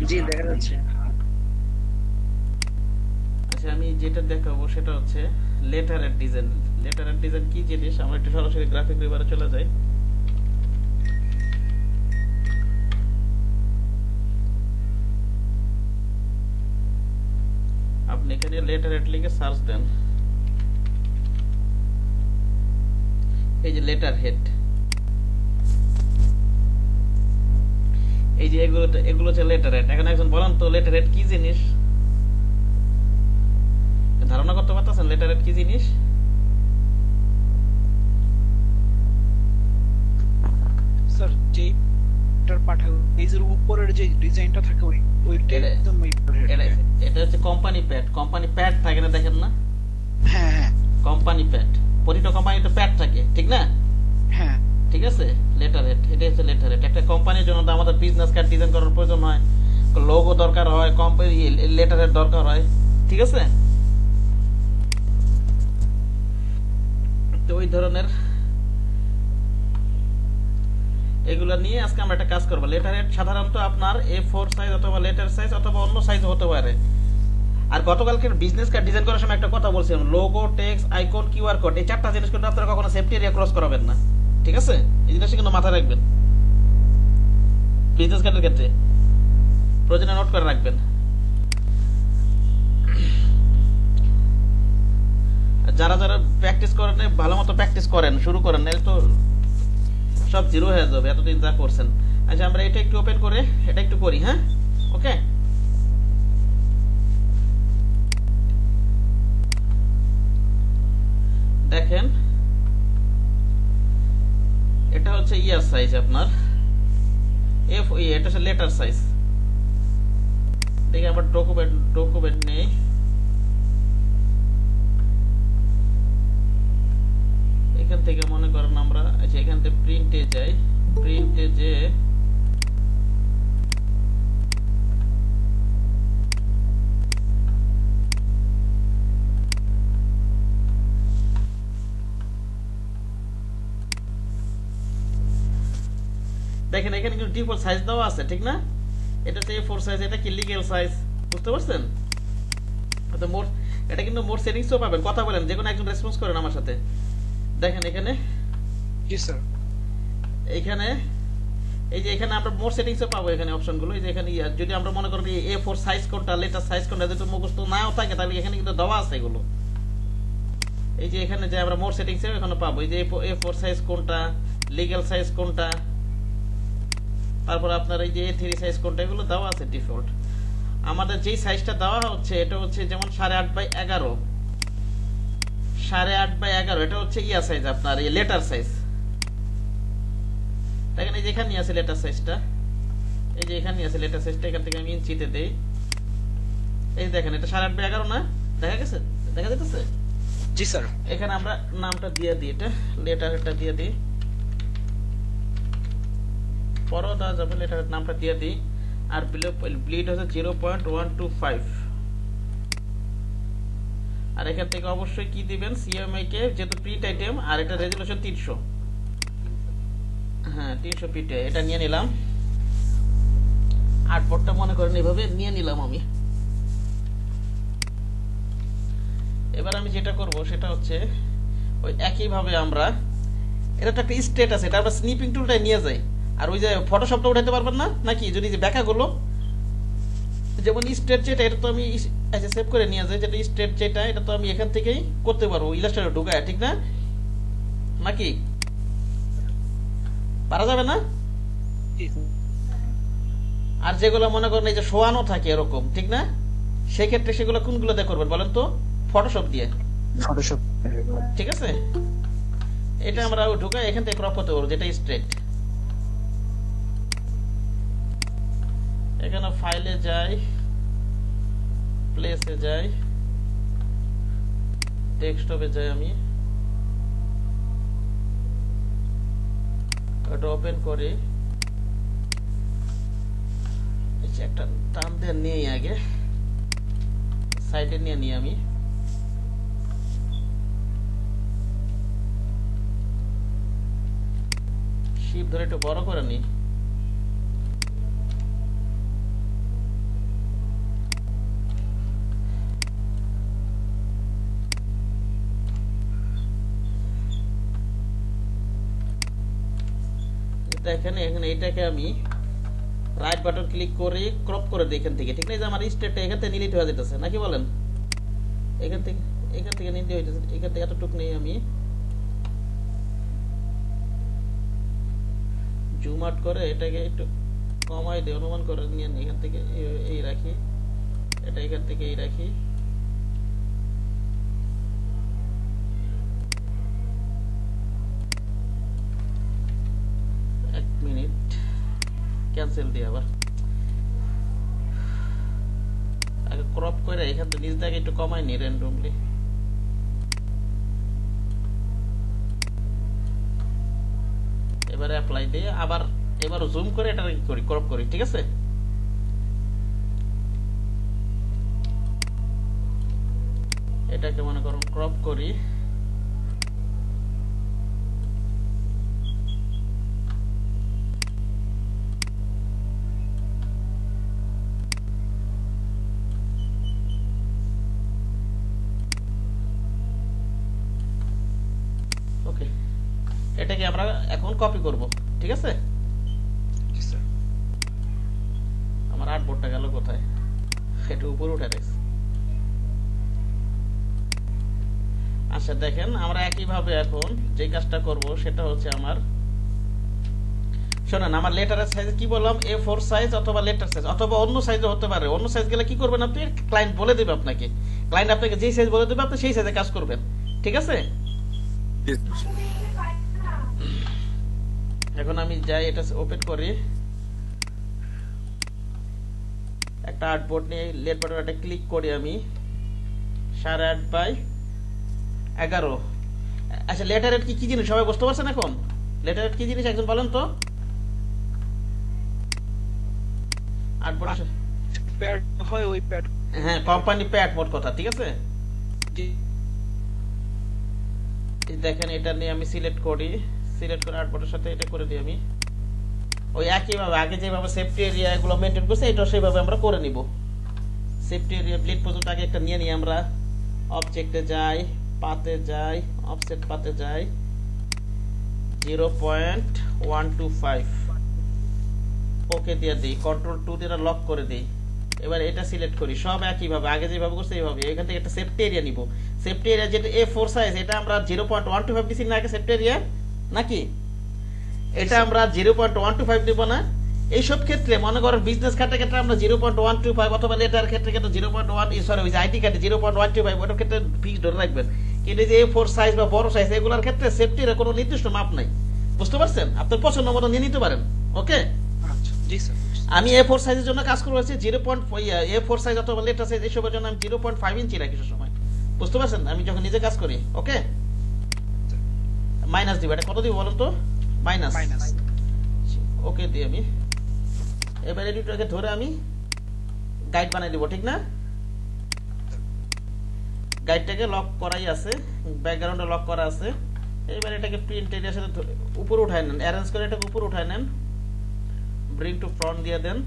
জি দেখা যাচ্ছে। আচ্ছা, আমি যেটা দেখাবো সেটা হচ্ছে লেটারের ডিজাইন। লেটারের ডিজাইন কি জিনিস, আমরা একটু সরাসরি গ্রাফিক রিভারে চলে যাই। আপনি এখানে লেটারেট লিখে সার্চ দেন। এই যে লেটার হেড, এই যে এগুলো এগুলো হচ্ছে লেটার হেড। এখন একজন বলেন তো লেটার হেড কি জিনিস, ধারণা করতে পারতেছেন লেটার হেড কি জিনিস? স্যার যেটার পাঠাও পেজের উপরের যে ডিজাইনটা থাকে ওইটাই এটা একদম ওই এটা হেড। এটা হচ্ছে কোম্পানি প্যাড। কোম্পানি প্যাড থাকে না, দেখেন না? হ্যাঁ হ্যাঁ কোম্পানি প্যাড, প্রতিটা কোম্পানিতে প্যাড থাকে, ঠিক না? হ্যাঁ। ঠিক আছে, লেটার হেড, এটা হচ্ছে লেটার হেড। একটা কোম্পানির জন্য তো আমাদের বিজনেস কার্ড ডিজাইন করার প্রয়োজন হয়, লোগো দরকার হয়, কোম্পানি লেটার হেড দরকার হয়, ঠিক আছে? তো ওই ধরনের এগুলো নিয়ে আজকে আমরা একটা কাজ করবো। লেটার হেড সাধারণত আপনার A4 সাইজ অথবা লেটার সাইজ অথবা অন্য সাইজ হতে পারে। আর গতকালকে বিজনেস কার্ড ডিজাইন করার সময় একটা কথা বলছিলাম, logo, text, icon, QR code, এই চারটা জিনিস কিন্তু আপনারা কখনো সেফটি এরিয়া ক্রস করাবেন না, ঠিক আছে? এই জিনিসটা কিন্তু মাথায় রাখবেন বিজনেস কার্ডের ক্ষেত্রে, প্রয়োজনে নোট করে রাখবেন। যারা যারা প্র্যাকটিস করেন, ভালো মতো প্র্যাকটিস করেন, শুরু করেন, নাহলে তো সব জিরো হয়ে যাবে এতদিন যা করছেন। আচ্ছা, আমরা এটা একটু ওপেন করে এটা একটু করি, হ্যাঁ? ওকে, দেখেন এটা হচ্ছে ইয়ার সাইজ আপনার এফ, এটা হচ্ছে লেটার সাইজ। দেখি আবার ডকুমেন্ট ডকুমেন্ট নেই। এখান থেকে মনে করেন আমরা, আচ্ছা এখান থেকে প্রিন্টে যাই, প্রিন্টে যে দেখেন এখানে কিন্তু ডিফল্ট সাইজ দেওয়া আছে, ঠিক না? এটা হচ্ছে A4 সাইজ, এটা কি লিগ্যাল সাইজ, বুঝতে পারছেন? তো মোর এটা কিন্তু মোর সেটিংসও পাবেন, কথা বলেন, যে কোনো একজন রেসপন্স করেন আমার সাথে। দেখেন এখানে, জি স্যার। এইখানে এই যে এখানে আমরা মোর সেটিংসও পাবো, এখানে অপশনগুলো। এই যে এখানে যদি আমরা মনে করি A4 সাইজ কোনটা, লেটার সাইজ কোনটা, যদি মুখস্থ নাও থাকে তাহলে এখানে কিন্তু দেওয়া আছে এগুলো। এই যে এখানে যে আমরা মোর সেটিংসে এখানে পাবো, এই যে A4 সাইজ কোনটা, লিগ্যাল সাইজ কোনটা, তারপর আপনার এই যে A3 সাইজ কোনটা, এগুলো দেওয়া আছে ডিফল্ট। আমাদের যেই সাইজটা দেওয়া হচ্ছে এটা হচ্ছে যেমন 8.5/11, 8.5/11, এটা হচ্ছে ইয়া সাইজ আপনার, এই লেটার সাইজ। দেখেন এই যে এখানে আছে লেটার সাইজটা, এই যে এখানে আছে লেটার সাইজটা, এখান থেকে আমি ইঞ্চিতে দেই। এই দেখেন এটা 8.5/11 না, দেখা গেছে, দেখা যাচ্ছে? জি স্যার। এখানে আমরা নামটা দিয়ে দিই, এটা লেটারটা দিয়ে দিই, পরও দেওয়া যাবে, লেটারের নামটা দিয়ে দিই। আর ব্লিড হচ্ছে 0.125। আর এখান থেকে অবশ্যই কি দিবেন, সিএমআই কে, যেহেতু প্রিন্ট আইটেম, আর এটা রেজুলেশন 300, হ্যাঁ 300 পিটি, এটা নিয়ে নিলাম। আর্টবোর্ডটা মনে করেন এইভাবে নিয়ে নিলাম আমি। এবার আমি যেটা করব সেটা হচ্ছে ওই একইভাবে আমরা, এটা তো একটা স্টেট আছে, এটা আমরা স্নিপিং টুলটাই নিয়ে যাই। আর ওই যে ফটোশপটা উঠাতে পারবেন না নাকি, যদি যে ব্যাখ্যাগুলো, যেমন স্টেট যেটা, এটা তো আমি আচ্ছা সেভ করে নিয়ে যাই, যেটা স্টেট যেটা, এটা তো আমি এখান থেকেই করতে পারবো ইলাস্ট্রেটর ঢুকায়, ঠিক না? নাকি পারা যাবে না? জি। আর যেগুলো মনে করেন এই যে শোয়ানো থাকে এরকম, ঠিক না? সেক্ষেত্রে সেগুলো কোনগুলো দিয়ে করবেন বলেন তো? ফটোশপ দিয়ে, ফটোশপ। ঠিক আছে? এটা আমরা ঢুকাই এখান থেকে ক্রপ করতে পারবো, যেটা স্ট্রেট। এখানে ফাইলে যাই, প্লেসে যাই, ডেস্কটপে যাই, আমি ওটা ওপেন করি। একটা টান দিয়ে নিয়ে আগে সাইডে নিয়ে নিই, আমি শিপ ধরে একটু বড় করে নিই। দেখেন এখানে এটাকে আমি রাইট বাটন ক্লিক করে ক্রপ করে দিই এখান থেকে, ঠিক না? এই যে আমার স্টেটটা এখান থেকে নিলিট হয়ে যেতেছে নাকি বলেন? এখান থেকে নিতে হইতেছে, এখান থেকে এতটুকু নেই আমি জুম আউট করে এটাকে একটু কমাই দিই, অনুমান করে নিয়ে এখান থেকে এই রাখি, এটা এখান থেকে এই রাখি। এক মিনিট, ক্যান্সেল দিয়ে আবার আগে ক্রপ করে এখান থেকে নিচ থেকে একটু কমাই নি র্যান্ডমলি। এবারে অ্যাপ্লাই দিয়ে আবার এবার জুম করে এটা কি করি, ক্রপ করি, ঠিক আছে? এটাকে মনে করুন ক্রপ করি, ওকে। এটাকে আমরা এখন কপি করব, ঠিক আছে? আমার আর্টবোর্ডটা গেল কোথায়? এটা উপরে উঠে রাখছি। আচ্ছা দেখেন, আমরা একইভাবে এখন যে কাজটা করব সেটা হচ্ছে আমার, শোনেন, আমার লেটারের সাইজ কি বললাম, A4 সাইজ অথবা লেটার সাইজ অথবা অন্য সাইজও হতে পারে। অন্য সাইজ গেলে কি করবেন আপনি, ক্লায়েন্ট বলে দেবে আপনাকে, ক্লায়েন্ট আপনাকে যেই সাইজ বলে দেবে আপনি সেই সাইজে কাজ করবেন, ঠিক আছে? এখন আমি যাই, এটা ওপেন করি, একটা আর্টবোর্ড নিয়ে লেট বাটনটা ক্লিক করি আমি 8.5/11। আচ্ছা লেটারের কি জিনিস সবাই বুঝতে পারছেন এখন? লেটারের কি জিনিস একজন বলেন তো? আর্টবোর্ড প্যাড হয়, ওই প্যাড, হ্যাঁ কোম্পানি প্যাড মোট কথা, ঠিক আছে? দেখেন এটা নিয়ে আমি সিলেক্ট করি, সিলেক্ট করে আর্টবোর্ডের সাথে এটা করে দিই আমি। ওই একইভাবে আগে যেভাবে সেফটি এরিয়া এগুলো মেনটেন করছে এটা সেভাবে আমরা করে নিব। সেফটি এরিয়া ব্লিড পর্যন্ত আগে একটা নিয়ে নিই আমরা। অবজেক্টে যাই, পাতে যাই, অফসেট পাতে যাই, 0.125 ওকে দিয়ে দিই, কন্ট্রোল 2 দিয়ে লক করে দিই। এবার এটা সিলেক্ট করি, সব একইভাবে আগে যেভাবে করছে এইভাবে। এখান থেকে একটা সেফটি এরিয়া নিব। সেফটি এরিয়া যেটা A4 সাইজ, এটা আমরা 0.125 দিছি না আগে সেফটি এরিয়া, নাকি? এটা আমরা 0.125 দিব না? এইসব ক্ষেত্রে মনে করেন বিজনেস কার্ডের ক্ষেত্রে আমরা 0.125 অথবা লেটার ক্ষেত্রে কিন্তু 0.1, সরি আইডি কার্ডে 0.125 ওটার ক্ষেত্রে ফিক্স ধরে রাখবেন। কিন্তু যে A4 সাইজ বা বড় সাইজ এগুলোর ক্ষেত্রে সেফটির কোনো নির্দিষ্ট মাপ নাই, বুঝতে পারছেন? আপনার পছন্দ মতো নিয়ে নিতে পারেন, ওকে? আচ্ছা জি স্যার। আমি A4 সাইজের জন্য কাজ করব হচ্ছে A4 সাইজ অথবা লেটার সাইজ এইসবের জন্য আমি 0.5 ইঞ্চি রাখি সব সময়, বুঝতে পারছেন? আমি যখন নিজে কাজ করি, ওকে? মাইনাস দিব, এটা কত দিব বলুন তো? মাইনাস, ওকে দিই আমি। এবার এই দুটোকে ধরে আমি গাইড বানাই দিব, ঠিক না? গাইডটাকে লক করাই আছে, ব্যাকগ্রাউন্ডে লক করা আছে। এবার এটাকে প্রিন্ট এরিয়ার সাথে উপরে উঠায় নেন, অ্যারেঞ্জ করে এটাকে উপরে উঠায় নেন, ব্রিং টু ফ্রন্ট দিয়ে দেন।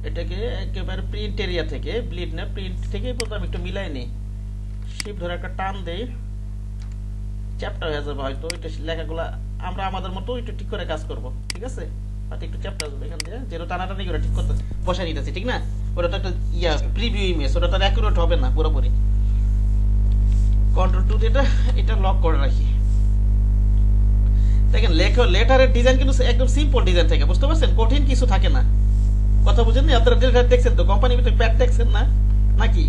এটাকে একেবারে প্রিন্ট এরিয়া থেকে, ব্লিড না প্রিন্ট থেকে প্রথমে আমি একটু মিলাই নিই, শিফট ধরে একটা টান দেই, চ্যাপ্টার হয়ে যাবে হয়তো। এটা লেখাগুলা আমরা আমাদের মতো একটু ঠিক করে কাজ করব, ঠিক আছে? হয়তো একটু চ্যাপ্টার হবে এখান থেকে, যেটা টানাটানি করে ঠিক করতে বসাই নিতেছি, ঠিক না? ওটা তো একটা প্রিভিউ ইমেজ, ওটা তো অ্যাকুরেট হবে না পুরোপুরি। কন্ট্রোল 2 দিয়ে এটা লক করে রাখি। দেখেন লেটারের ডিজাইন কিন্তু একদম সিম্পল ডিজাইন থাকে, বুঝতে পারছেন? কঠিন কিছু থাকে না, কথা বুঝেন? আপনারা লেটার দেখছেন তো, কোম্পানির ভিতরে প্যাড দেখছেন না নাকি?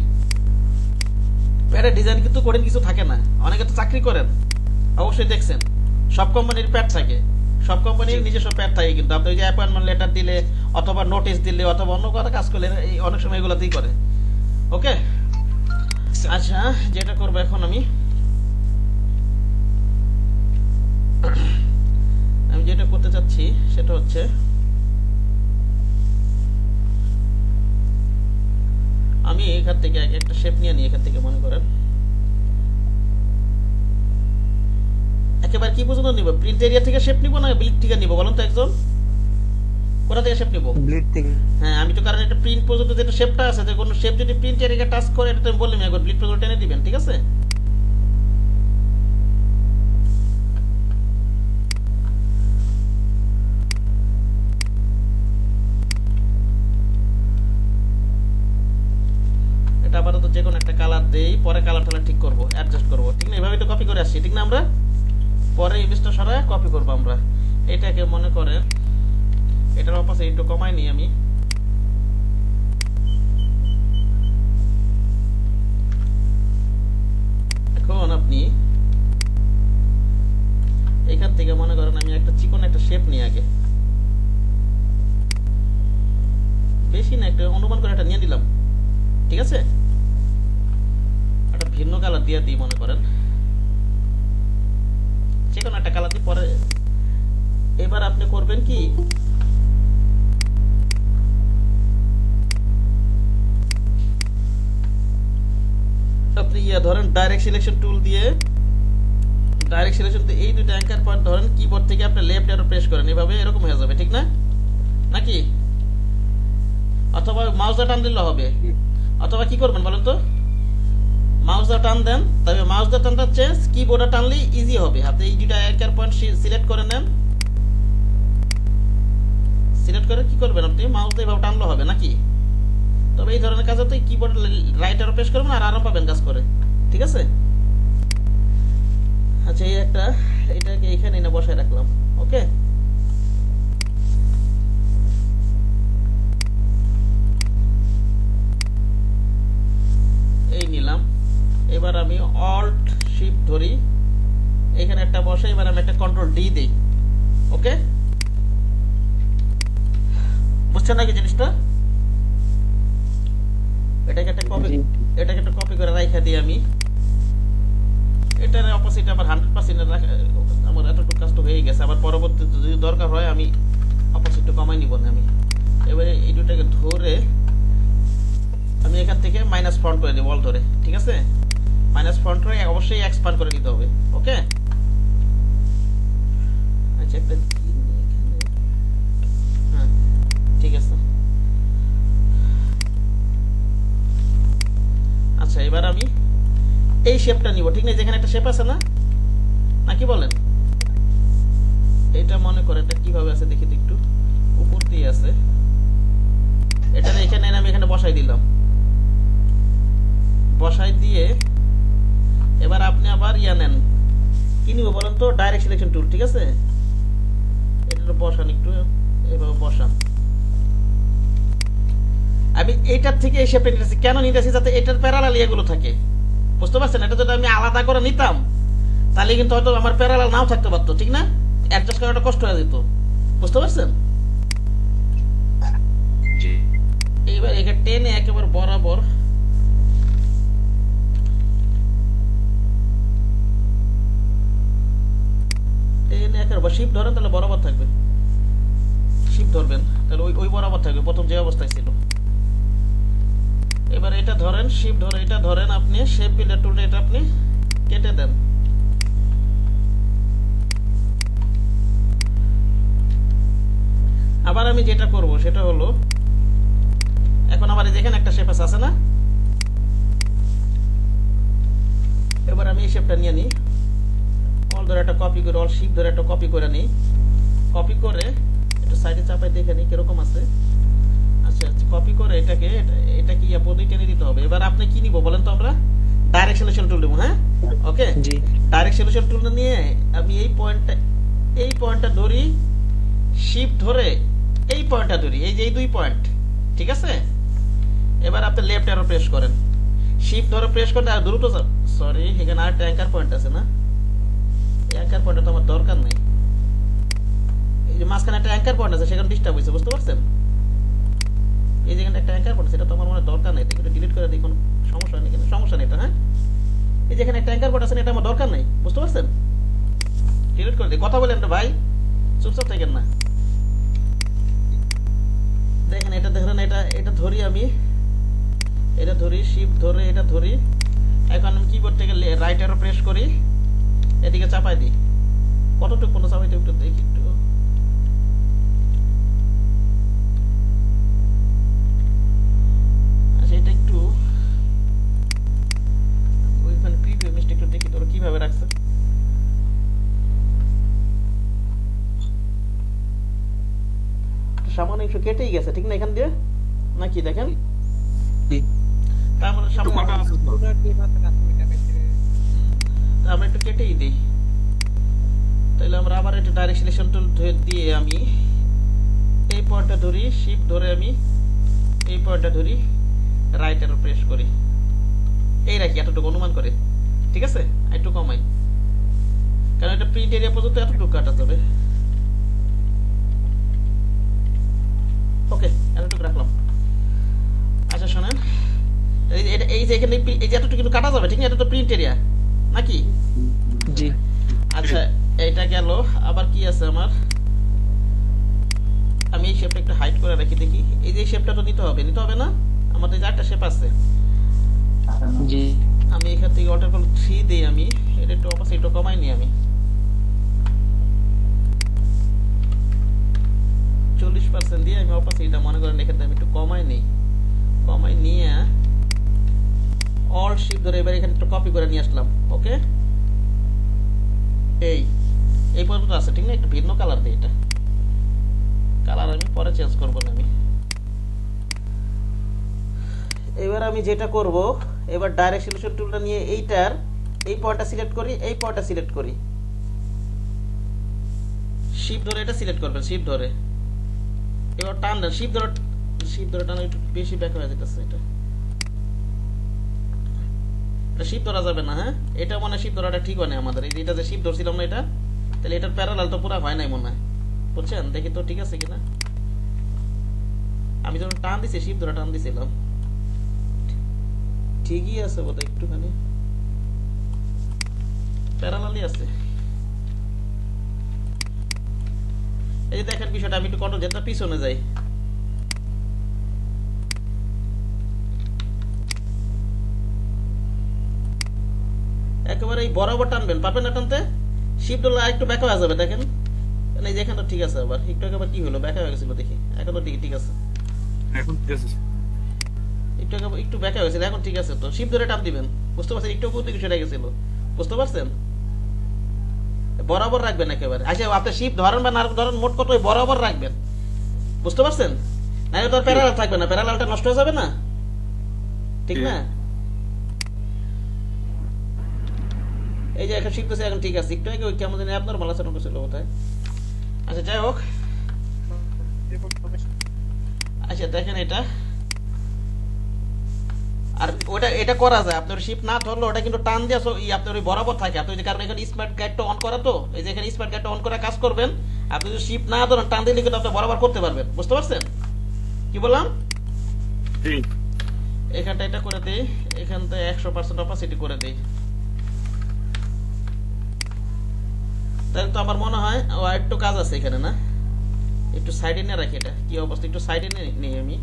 প্যাডের ডিজাইন কিন্তু কঠিন কিছু থাকে না। অনেকে তো চাকরি করেন, অবশ্যই দেখছেন সব কোম্পানির প্যাড থাকে, সব কোম্পানির নিজস্ব প্যাড থাকে। কিন্তু আপনি যে অ্যাপয়েন্টমেন্ট লেটার দিলে অথবা নোটিশ দিলে অথবা অন্য কথা কাজ করলে অনেক সময় এগুলোতেই করে, ওকে? আচ্ছা যেটা করবো এখন আমি যেটা করতে চাচ্ছি সেটা হচ্ছে আমি এখান থেকে একটা শেপ নিয়ে নিই। এখান থেকে মনে করেন একেবারে কি পর্যন্ত নিব, প্রিন্ট এরিয়া থেকে শেপ নিব না ব্লিড থেকে নিব বলুন তো একজন? কোথা থেকে শেপ নিব? ব্লিড থেকে। হ্যাঁ আমি তো, কারণ এটা প্রিন্ট পর্যন্ত যেটা শেপটা আছে, যে কোনো শেপ যদি প্রিন্ট এরিয়া টাচ করে এটা তুমি বললাম একবার ব্লিড পর্যন্ত টেনে দিবেন, ঠিক আছে? যে কোনো একটা কালার দেই, পরে কালার টালার ঠিক করব, অ্যাডজাস্ট করব, ঠিক না? এভাবে তো কপি করে আসছি, ঠিক না? আমরা পরে ইমেজটা সরায় কপি করব আমরা। এটাকে মনে করেন এটার অপাসিটি একটু কমাই নিই আমি। এখন আপনি এখান থেকে মনে করেন আমি একটা চিকন একটা শেপ নিয়ে আগে, বেশি না, একটা অনুমান করে একটা নিয়ে নিলাম, ঠিক আছে? একটা ভিন্ন কালার দিয়ে দিই, মনে করেন চিকন একটা কালার দিয়ে। পরে এবার আপনি করবেন কি, আপনি ধরেন ডাইরেক্ট সিলেকশন টুল দিয়ে এই দুটো অ্যাঙ্কার পয়েন্ট ধরেন কিবোর্ড থেকে আপনি লেফট অ্যারো প্রেস করেন, এভাবে এরকম হয়ে যাবে, ঠিক না? নাকি অথবা মাউস দা টান দিলে হবে, অথবা কি করবেন বলেন তো, মাউস দা টান দেন, তবে মাউস দা টানটা চেঞ্জ, কিবোর্ডে টানলে ইজি হবে। আপনি এই দুটো অ্যাঙ্কার পয়েন্ট সিলেক্ট করে নেন, সিলেক্ট করে কি করবেন, আপনি মাউস দিয়ে এভাবে টানলে হবে নাকি? তবে এই ধরনের কাজ হতে কিবোর্ড রাইট অ্যারো প্রেস করবেন আর আরাম পাবেন কাজ করে, ঠিক আছে? আচ্ছা, এই একটা এটাকে এখানে এনে বসায় রাখলাম, ওকে? এই নিলাম। এবার আমি অল্ট শিফট ধরি, এখানে একটা বসে, এবার আমি একটা কন্ট্রোল ডি দেই, ওকে? বুঝছেন নাকি জিনিসটা? এটাকে একটা কপি করে রাখা দিই আমি। এটার অপোজিট আবার 100% রাখা, আমার এতটুকু কাজ তো হয়ে গেছে। আবার পরবর্তীতে যদি দরকার হয় আমি অপোজিটটা কমাই নিব না আমি। এবারে এই দুটাকে ধরে আমি এখান থেকে মাইনাস ফ্রন্ট করে দিই, বল ধরে, ঠিক আছে? মাইনাস ফ্রন্ট করে অবশ্যই এক্সপান্ড করে দিতে হবে, ওকে? আচ্ছা, একটা হ্যাঁ, ঠিক আছে। আচ্ছা, এবার আমি এই শেপটা নিব, ঠিক না? যেখানে একটা শেপ আছে না, নাকি বলেন? এটা মনে করে এটা কিভাবে আছে দেখি তো একটু, উপর দিয়ে আছে, এটা এখানে আমি এখানে বসাই দিলাম, বসাই দিয়ে এবার আপনি আবার নেন, কি নিব বলেন তো? ডাইরেক্ট সিলেকশন টুল, ঠিক আছে? এটা বসান একটু, এভাবে বসান। আমি এইটার থেকে এই শেপটা নিতেছি, কেন নিতেছি? যাতে এটার প্যারালাল এগুলো থাকে, বুঝতে পারছেন? এটা যদি আমি আলাদা করে নিতাম তাহলে কিন্তু হয়তো আমার প্যারালাল নাও থাকতে পারতো, ঠিক না? অ্যাডজাস্ট করাটা কষ্ট হয়ে যেত, বুঝতে পারছেন? এইবার একে টেনে একেবারে বরাবর টেনে একেবারে শিফট ধরেন, তাহলে বরাবর থাকবে। শিফট ধরবেন তাহলে ওই বরাবর থাকবে, প্রথম যে অবস্থায় ছিল। এবার এটা ধরেন, শিফট ধরে এটা ধরেন, আপনি শেপ বিল্ডার টুলটা এটা আপনি কেটে দেন। আবার আমি যেটা করব সেটা হলো, এখন আবার যেখানে একটা শেপ আছে না, এবার আমি এই শেপটা নিয়ে নিই, অল ধরে একটা কপি করে, অল শিফট ধরে একটা কপি করে নিই, কপি করে একটু সাইডে চাপাই দেখে নিই কিরকম আছে। আচ্ছা আচ্ছা, কপি করে এটাকে এটা কি পদই টেনে দিতে হবে। এবার আপনি কি নিব বলেন তো? আমরা ডাইরেক্ট সলিউশন টুল নেব, হ্যাঁ, ওকে? জি, ডাইরেক্ট সলিউশন টুল নিয়ে আমি এই পয়েন্টটা ধরি, শিফট ধরে এই পয়েন্টটা ধরি, এই যে এই দুই পয়েন্ট, ঠিক আছে? এবার আপনি লেফট অ্যারো প্রেস করেন, শিফট ধরে প্রেস করেন, আর দ্রুত, সরি এখানে আরেকটা অ্যাঙ্কার পয়েন্ট আছে না, এই অ্যাঙ্কার পয়েন্টটা তো আমার দরকার নেই। এই যে মাঝখানে একটা অ্যাঙ্কার পয়েন্ট আছে, সেখানে ডিস্টার্ব হয়েছে, বুঝতে পারছেন? এই যেখানে একটা অ্যাঙ্কার পয়েন্ট, সেটা তো আমার মনে দরকার নেই, এটা ডিলিট করে দিই, কোনো সমস্যা নেই, কিন্তু সমস্যা নেই এটা, হ্যাঁ? এই যেখানে একটা অ্যাঙ্কার পয়েন্ট আছে, এটা আমার দরকার নেই, বুঝতে পারছেন? ডিলিট করে দিই। কথা বলেন না ভাই, চুপচাপ থাকেন না। দেখেন এটা, দেখেন এটা ধরি আমি, এটা ধরি, শিফট ধরে এটা ধরি। এখন আমি কিবোর্ড থেকে রাইট অ্যারো প্রেস করি, এদিকে চাপাই দিই। কতটুকু কোনো চাপাইতে একটু দেখি, একটু আচ্ছা, এটা একটু ওইখানে প্রিভিউ মিস্টেক একটু দেখি তোর কিভাবে রাখছে। সামান্য একটু কেটেই গেছে, ঠিক না? এখান দিয়ে নাকি দেখেন, তারপরে সামনে ফাঁকা আছে তো। আপনার যে মাথা কাছে কাছে আমরা একটু কেটেই দিই, তাহলে আমরা আবার একটা ডাইরেক্ট সিলেকশন টুল দিয়ে আমি এই পয়েন্টটা ধরি, শিফট ধরে আমি এই পয়েন্টটা ধরি, রাইট অ্যারো প্রেস করি, এই রাখি এতটুকু অনুমান করে, ঠিক আছে? একটু কমাই, কারণ এটা প্রিন্ট এরিয়া পর্যন্ত এতটুকু কাটা যাবে। ওকে, এতটুকু রাখলাম। আচ্ছা শোনেন, এই যে এখানে এই যে এতটুকু কিন্তু কাটা যাবে, ঠিক না? এটা তো প্রিন্ট এরিয়া নাকি? জি আচ্ছা এইটা গেল। আবার কি আছে আমার, আমি এই শেপটা একটু হাইড করে রাখি দেখি। এই যে শেপটা তো নিতে হবে না? আমাদের যে একটা শেপ আছে, জি আমি এখান থেকে অল্টার কল 3 দিই, আমি এটা একটু অপাসিটি কমাই নি, আমি 40% দিয়ে আমি অপাসিটিটা মনে করেন এখানে আমি একটু কমাই নিই, কমাই নিয়ে অল শিফট ধরে এবার এখানে একটু কপি করে নিয়ে আসলাম। ওকে, এই পর্যন্ত আছে, ঠিক না? একটু ভিন্ন কালার দিই, এটা কালার আমি পরে চেঞ্জ করব না। আমি এবার আমি যেটা করব, এবার ডাইরেক্ট সিলেকশন টুলটা নিয়ে এইটার এই পয়েন্টটা সিলেক্ট করি, এই পয়েন্টটা সিলেক্ট করি, শিফট ধরে এটা সিলেক্ট করবেন, শিফট ধরে এবার টান দেন, শিফট ধরে টান, একটু বেশি ব্যাক হয়ে যেতেছে, এটা শিফট ধরা যাবে না। হ্যাঁ, এটা মানে শিফট ধরাটা ঠিক হয় না আমাদের, এই যে এটা যে শিফট ধরছিলাম না এটা, তাহলে এটার প্যারালাল তো পুরো হয় নাই মনে হয়, বুঝছেন? দেখি তো ঠিক আছে কিনা। আমি যখন টান দিছি, শিফট ধরে টান দিছিলাম, ঠিকই আছে বোধহয়, একটুখানি প্যারালালই আছে। এই যে দেখেন বিষয়টা, আমি একটু কন্ট্রোল যেটা পিছনে যাই, একেবারে এই বরাবর টানবেন, পারবেন না টানতে? শিফট হলে একটু ব্যাক হয়ে যাবে, দেখেন এই যে এখানে ঠিক আছে, আবার একটু আগে আবার কি হলো, ব্যাক হয়ে গেছিল, দেখি এখন তো ঠিক আছে, এখন ঠিক আছে। একটু ব্যাক হয়ে গেছিল, এখন ঠিক আছে। তো শিফট ধরে টান দিবেন, বুঝতে পারছেন? একটু উপর দিকে সরে গেছিল, বুঝতে পারছেন? বরাবর রাখবেন একেবারে। আচ্ছা আপনি শিফট ধরেন বা না ধরেন, মোট কত বরাবর রাখবেন, বুঝতে পারছেন? না তো প্যারালাল থাকবে না, প্যারালালটা নষ্ট হয়ে যাবে না, ঠিক না? এই যে এখন শিখতেছে, এখন ঠিক আছে। একটু আগে ওই কেমন জানি আপনার মালা চালানো ছিল বোধহয়। আচ্ছা যাই হোক, আচ্ছা দেখেন এটা, আর ওটা এটা করা যায়, আপনার শিফট না ধরলে ওটা কিন্তু টান দিয়ে আপনার ওই বরাবর থাকে। আপনি যে কারণ এখানে স্মার্ট গাইডটা অন করা, তো এই যে এখানে স্মার্ট গাইডটা অন করে কাজ করবেন, আপনি যদি শিফট না ধরেন টান দিলে কিন্তু আপনি বরাবর করতে পারবেন, বুঝতে পারছেন কি বললাম? এখানটা এটা করে দিই, এখানটা 100% অপাসিটি করে দিই, তাহলে তো আমার মনে হয় ও একটু কাজ আছে এখানে, না? একটু সাইডে নিয়ে রাখি, এটা কি অবস্থা একটু সাইডে নিয়ে আমি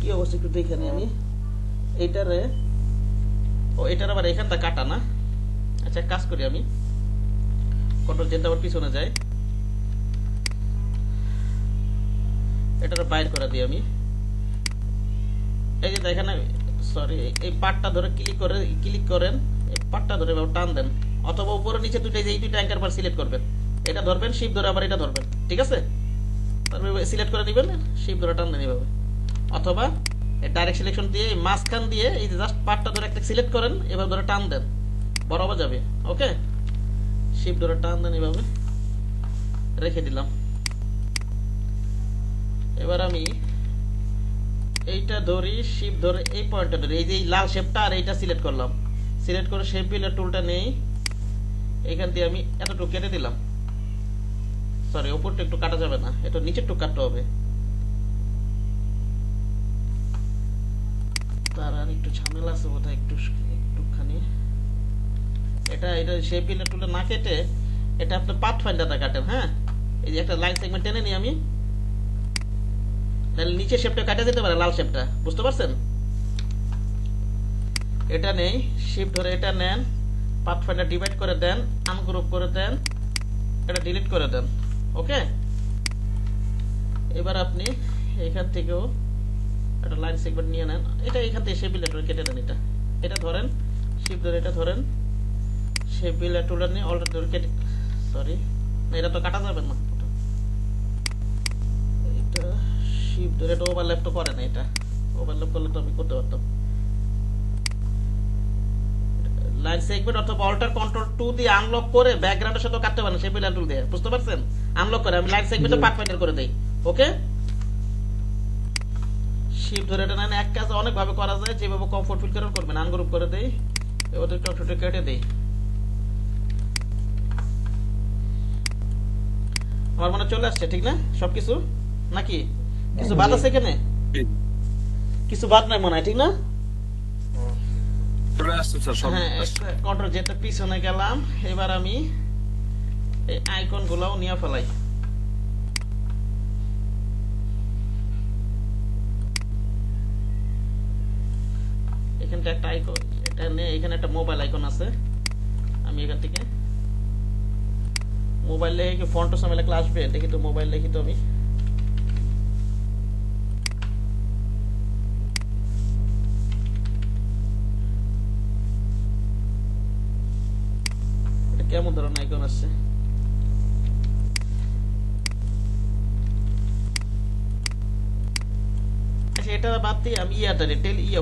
কি অবস্থা একটু দেখে নিই আমি এইটারে। ও এটার আবার এখানটা কাটা না। আচ্ছা কাজ করি, আমি কন্ট্রোল জেড আবার পিছনে যাই, এটার বাইর করে দিই আমি। এই যে দেখেন, সরি, এই পার্টটা ধরে ক্লিক করেন, এই পার্টটা ধরে টান দেন, অথবা উপরে নিচে দুটো, এই দুইটা অ্যাঙ্কার বার সিলেক্ট করবেন, এটা ধরবেন, শিফট ধরে আবার এটা ধরবেন, ঠিক আছে? তারপরে সিলেক্ট করে দিবেন, শিফট ধরে টান দেন এইভাবে, অথবা ডাইরেক্ট সিলেকশন দিয়ে মাঝখান দিয়ে এই যে জাস্ট পার্টটা ধরে একটা সিলেক্ট করেন, এভাবে ধরে টান দেন, বরাবর যাবে। ওকে, শিফট ধরে টান দেন, এভাবে রেখে দিলাম। এবার আমি এইটা ধরি, শিফট ধরে এই পয়েন্টটা ধরি, এই যে লাল শেপটা আর এইটা সিলেক্ট করলাম, সিলেক্ট করে শেপ বিল্ডার টুলটা নেই, এইখান দিয়ে আমি এতটুকু কেটে দিলাম। সরি, উপরটা একটু কাটা যাবে না, এটা নিচের টুকু কাটতে হবে, তার আর একটু ঝামেলা আছে বোধহয়, একটুখানি। এটা শেপ বিল্ডার টুলটা না কেটে এটা আপনি পাথ ফাইন্ডারটা কাটেন। হ্যাঁ, এই যে একটা লাইন সেগমেন্ট টেনে নিই আমি, তাহলে নিচে শেপটা কাটা যেতে পারে, লাল শেপটা, বুঝতে পারছেন? এটা নেই, শিফট ধরে এটা নেন, পাথ ফাইন্ডার ডিভাইড করে দেন, আনগ্রুপ করে দেন, এটা ডিলিট করে দেন। ওকে, এবার আপনি এখান থেকেও একটা লাইন সেগমেন্ট নিয়ে নেন, এটা এখান থেকে শেপ বিল্ডার কেটে দেন, এটা ধরেন, শিফট ধরে এটা ধরেন, শেপ বিল্ডার টুলটা নিয়ে অলরেডি ধরে কেটে, সরি এটা তো কাটা যাবে না, এটা শিফট ধরে এটা ওভারল্যাপ তো করে না, এটা ওভারল্যাপ করলে তো আমি করতে পারতাম। লাইন সেগমেন্ট অথবা অল্টার কন্ট্রোল 2 দিয়ে আনলক করে ব্যাকগ্রাউন্ডের সাথে কাটতে পারেন সেই বিল্ড টুল দিয়ে, বুঝতে পারছেন? আনলক করে আমি লাইন সেগমেন্টে পাথফাইন্ডার করে দেই। ওকে, শিফট ধরে টানেন। এক কাজ অনেক ভাবে করা যায়, যেভাবে কমফোর্ট ফিল করেন করবেন। আনগ্রুপ করে দেই, ওদের টকটকে কেটে দেই। আমার মনে চলে আসছে ঠিক না সবকিছু, নাকি কিছু বাদ আছে এখানে? কিছু বাদ নাই মনে হয়, ঠিক না? চলে আসছে স্যার সব। হ্যাঁ, কন্ট্রোল যেটা পিছনে গেলাম। এবার আমি এই আইকন গুলাও নিয়ে ফেলাই। এখানটা একটা আইকন, এটা নিয়ে এখানে একটা মোবাইল আইকন আছে। আমি এখান থেকে মোবাইল লিখে কি ফন্ট সময় লেখা আসবে? দেখি তো, মোবাইল লিখি তো আমি। এটা কেমন ধরনের আইকন আসছে? আচ্ছা, এটা বাদ দিয়ে আমি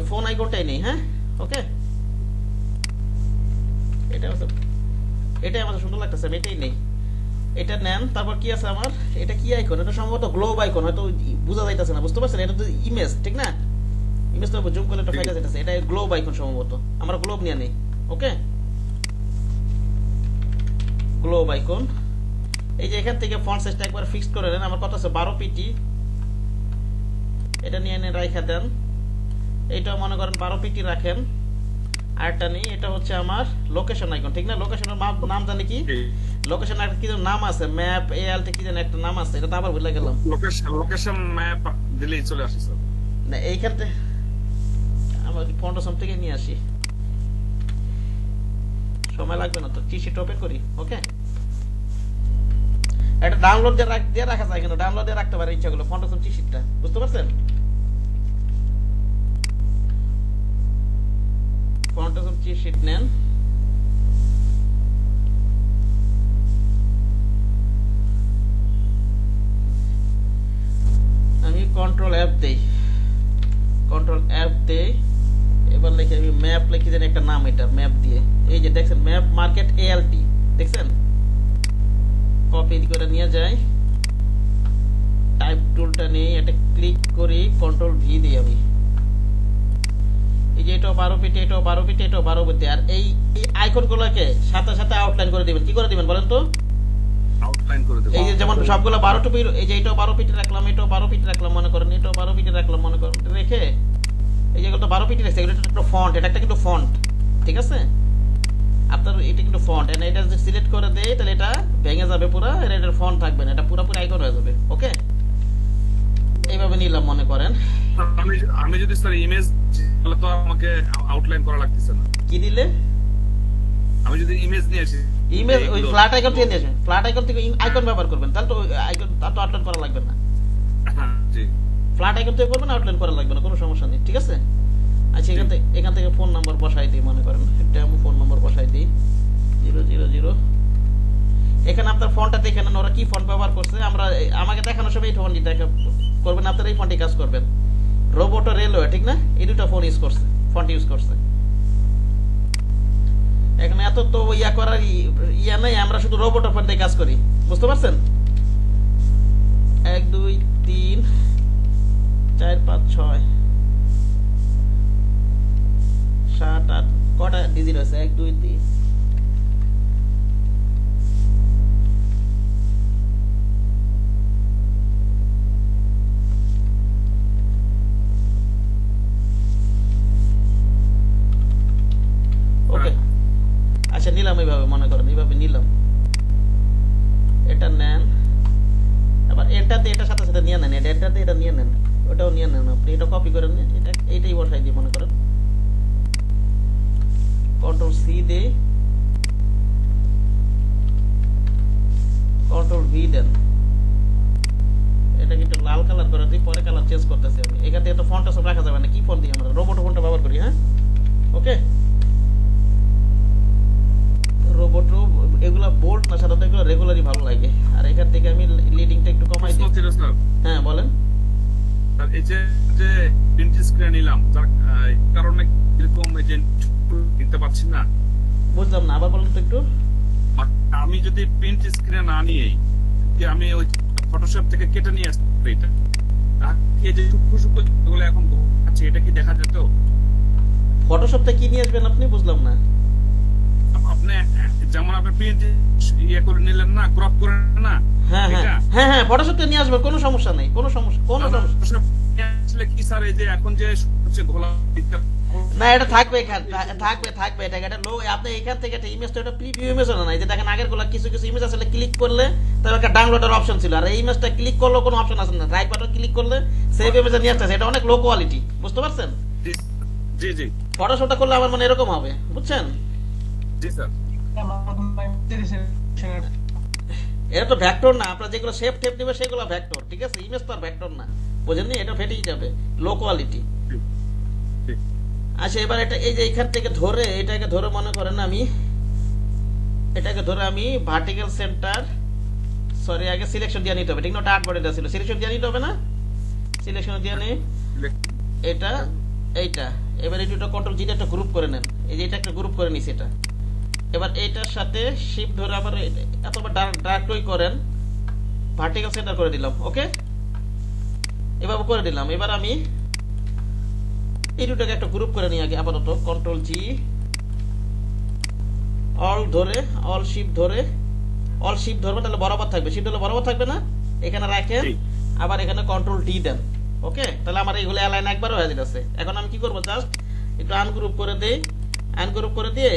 ফোন আইকনটাই নেই। হ্যাঁ, ওকে, এটাই আমার সুন্দর লাগতেছে, আমি এটাই নেই। এটা নেন। তারপর কি আছে আমার? এটা কি আইকন? এটা সম্ভবত গ্লোব আইকন, হয়তো বোঝা যাইতেছে না, বুঝতে পারছেন? এটা তো ইমেজ, ঠিক না? ইমেজ তো জুম করলে একটা ফাইল যাইতেছে। এটা গ্লোব আইকন সম্ভবত। আমরা গ্লোব নিয়ে নেই। ওকে, গ্লোব আইকন। এই যে এখান থেকে ফন্ট সাইজটা একবার ফিক্সড করে নেন। আমার কত আছে? 12 পিটি। এটা নিয়ে এনে রাখা দেন। এটা মনে করেন 12 পিটি রাখেন। আরেকটা নেই, এটা হচ্ছে আমার লোকেশন আইকন, ঠিক না? লোকেশনের নাম জানি কি? লোকেশন একটা কি নাম আছে, ম্যাপ এএলটি কি জানি একটা নাম আছে, এটা তো আবার ভুলে গেলাম। লোকেশন ম্যাপ দিলেই চলে আসে স্যার। না, এইখানতে আমার ফন্টসম থেকে নিয়ে আসি, সময় লাগবে না তো। চিশিট ওপেন করি। ওকে, এটা ডাউনলোড দিয়ে রাখা যায়, কিন্তু ডাউনলোড দিয়ে রাখতে পারে ইচ্ছাগুলো ফন্টসম চিশিটটা, বুঝতে পারছেন? ফন্টসম চিশিট নেন। আমি কন্ট্রোল অ্যাপ দেই, এবার লিখে আমি ম্যাপ লিখি, জানি একটা নাম, এটা ম্যাপ দিয়ে। এই যে দেখছেন ম্যাপ মার্কেট এএলটি, দেখছেন? কপি করে নিয়ে যাই, টাইপ টুলটা নেই, এটা ক্লিক করি, কন্ট্রোল ভি দিই আমি। এই যে এটাও 12 পিটি, এটাও 12 পিটি, এটাও 12 পিটি। আর এই আইকন গুলোকে সাথে সাথে আউটলাইন করে দিবেন। কি করে দিবেন বলেন তো? আউটলাইন করে দেব। এই যে যেমন সবগুলো 12 টুপি, এই যে এটাও 12 পিটি রাখলাম, এটাও 12 পিটি রাখলাম মনে করেন, এটাও 12 পিটি রাখলাম মনে করেন, রেখে এই যে এগুলো 12 পিটি রাখছে, এগুলো একটা ফন্ট, এটা একটা কিন্তু ফন্ট, ঠিক আছে? আপনার এটা কিন্তু ফন্ট, এটা যদি সিলেক্ট করে দেই তাহলে এটা ভেঙে যাবে পুরো, এটার ফন্ট থাকবে না, এটা পুরোপুরি আইকন হয়ে যাবে। ওকে, এইভাবে নিলাম মনে করেন। আমি যদি স্যার ইমেজ, তাহলে তো আমাকে আউটলাইন করা লাগতেছে না। কি দিলে? আমি যদি ইমেজ নিয়ে আসি, ইমেজ ওই ফ্ল্যাট আইকন থেকে নিয়ে আসবেন, ফ্ল্যাট আইকন থেকে আইকন ব্যবহার করবেন, তাহলে তো আইকন তার তো আউটলাইন করা লাগবে না। হ্যাঁ জি, ফ্ল্যাট আইকন থেকে করবেন, আউটলাইন করা লাগবে না, কোনো সমস্যা নেই, ঠিক আছে? আচ্ছা, এখান থেকে ফোন নাম্বার বসাই দিই মনে করেন, একটা আমি ফোন নাম্বার বসাই দিই 000। এখানে আপনার ফন্টটা দেখে নেন ওরা কি ফন্ট ব্যবহার করছে। আমাকে দেখানোর সময় এই ফন্টই দেখা করবেন, আপনারা এই ফন্টই কাজ করবেন। রোবট আর রেলওয়ে, ঠিক না? এই দুটো ফন্ট ইউজ করছে। এখানে এত তো ইয়া করার ইয়া নাই, আমরা শুধু রোবট ফন্ট দিয়ে কাজ করি, বুঝতে পারছেন? 1 2 3 4 5 6 7 8 কটা ডিজিট আছে? 1 2 3। ওকে, আচ্ছা নিলাম, এইভাবে মনে করেন, এইভাবে নিলাম। এটা নেন, আবার এন্টার দিয়ে এটার সাথে সাথে নিয়ে নেন, এটা এন্টার দিয়ে এটা নিয়ে নেন, ওটাও নিয়ে নেন আপনি। এটা কপি করে নিন, এইটাই বসাই দিয়ে মনে করেন, কন্ট্রোল সি দিয়ে কন্ট্রোল ভি দেন। এটা কিন্তু লাল কালার করে দিই, পরে কালার চেঞ্জ করতেছি আমি। এখান থেকে তো ফন্টটা সব রাখা যাবে না, কি ফন্ট দিই আমরা? রোবট ফন্টটা ব্যবহার করি। হ্যাঁ, ওকে, রোবট এগুলা বোল্ড না, সাধারণত এগুলো রেগুলারই ভালো লাগে। আর এখান থেকে আমি লিডিংটা একটু কমাই দিই। স্যার হ্যাঁ বলেন। আর এই যে যে প্রিন্ট স্ক্রিন নিলাম তার কারণে এরকম এই যে নিতে পারছি না। বুঝলাম না, আবার বলুন তো একটু। আমি যদি প্রিন্ট স্ক্রিনে না নিয়ে যে আমি ওই ফটোশপ থেকে কেটে নিয়ে আসতে পারি, এটা এই যে সূক্ষ্ম সূক্ষ্ম যেগুলো এখন আছে এটা কি দেখা যেত? ফটোশপটা কি নিয়ে আসবেন আপনি? বুঝলাম না। আপনি যেমন আপনি প্রিন্ট ইয়ে করে নিলেন না, ক্রপ করে না, হ্যাঁ হ্যাঁ এটা হ্যাঁ হ্যাঁ, ফটোশপটা নিয়ে আসবেন, কোনো সমস্যা নেই, কোনো সমস্যা। ফটোশপ আসলে কি স্যার এই যে এখন যে হচ্ছে ঘোলা না, এটা থাকবে এখানে, থাকবে এটা লো। আপনি এখান থেকে একটা ইমেজ, তো এটা প্রিভিউ ইমেজ না, এই যে দেখেন আগের গুলা কিছু কিছু ইমেজ আসলে ক্লিক করলে তবে একটা ডাউনলোডের অপশন ছিল, আর এই ইমেজটা ক্লিক করলে কোনো অপশন আছে না, রাইট বাটন ক্লিক করলে সেভ ইমেজে নিয়ে আসছে। এটা অনেক লো কোয়ালিটি, বুঝতে পারছেন? জি জি ফটোশপটা করলে আমার মনে এরকম হবে, বুঝছেন? জি স্যার। এটা তো ভেক্টর না, আপনার যেগুলো শেপ টেপ নেবে সেগুলো ভেক্টর, ঠিক আছে? ইমেজ তো আর ভেক্টর না, বুঝেননি? এটা ফেটেই যাবে, লো কোয়ালিটি। আচ্ছা, এবার এটা এই যে এখান থেকে ধরে এটাকে ধরে মনে করেন আমি এটাকে ধরে আমি ভার্টিক্যাল সেন্টার, সরি আগে সিলেকশন দিয়ে নিতে হবে, ঠিক না? ওটা 8 বডিটা ছিল, সিলেকশন দিয়ে নিতে হবে না? সিলেকশন দিয়ে নেই এটা এইটা। এবার এই দুটো কন্ট্রোল জি একটা গ্রুপ করে নেন, এই যে এটা একটা গ্রুপ করে নিছি এটা। এবার এইটার সাথে শিফট ধরে আবার এতবার ডাইরেক্টই করেন, ভার্টিক্যাল সেন্টার করে দিলাম। ওকে, এভাবে করে দিলাম। এবার আমি এই দুটোকে একটা গ্রুপ করে নিই আগে আপাতত, কন্ট্রোল জি, অল ধরে, অল শিফট ধরে, অল শিফট ধরবে তাহলে বরাবর থাকবে, শিফট হলে বরাবর থাকবে না, এখানে রাখেন। আবার এখানে কন্ট্রোল ডি দেন। ওকে, তাহলে আমার এইগুলো অ্যালাইন একবারও হয়ে যাচ্ছে। এখন আমি কি করবো, জাস্ট একটু আনগ্রুপ করে দেই, আনগ্রুপ করে দিয়ে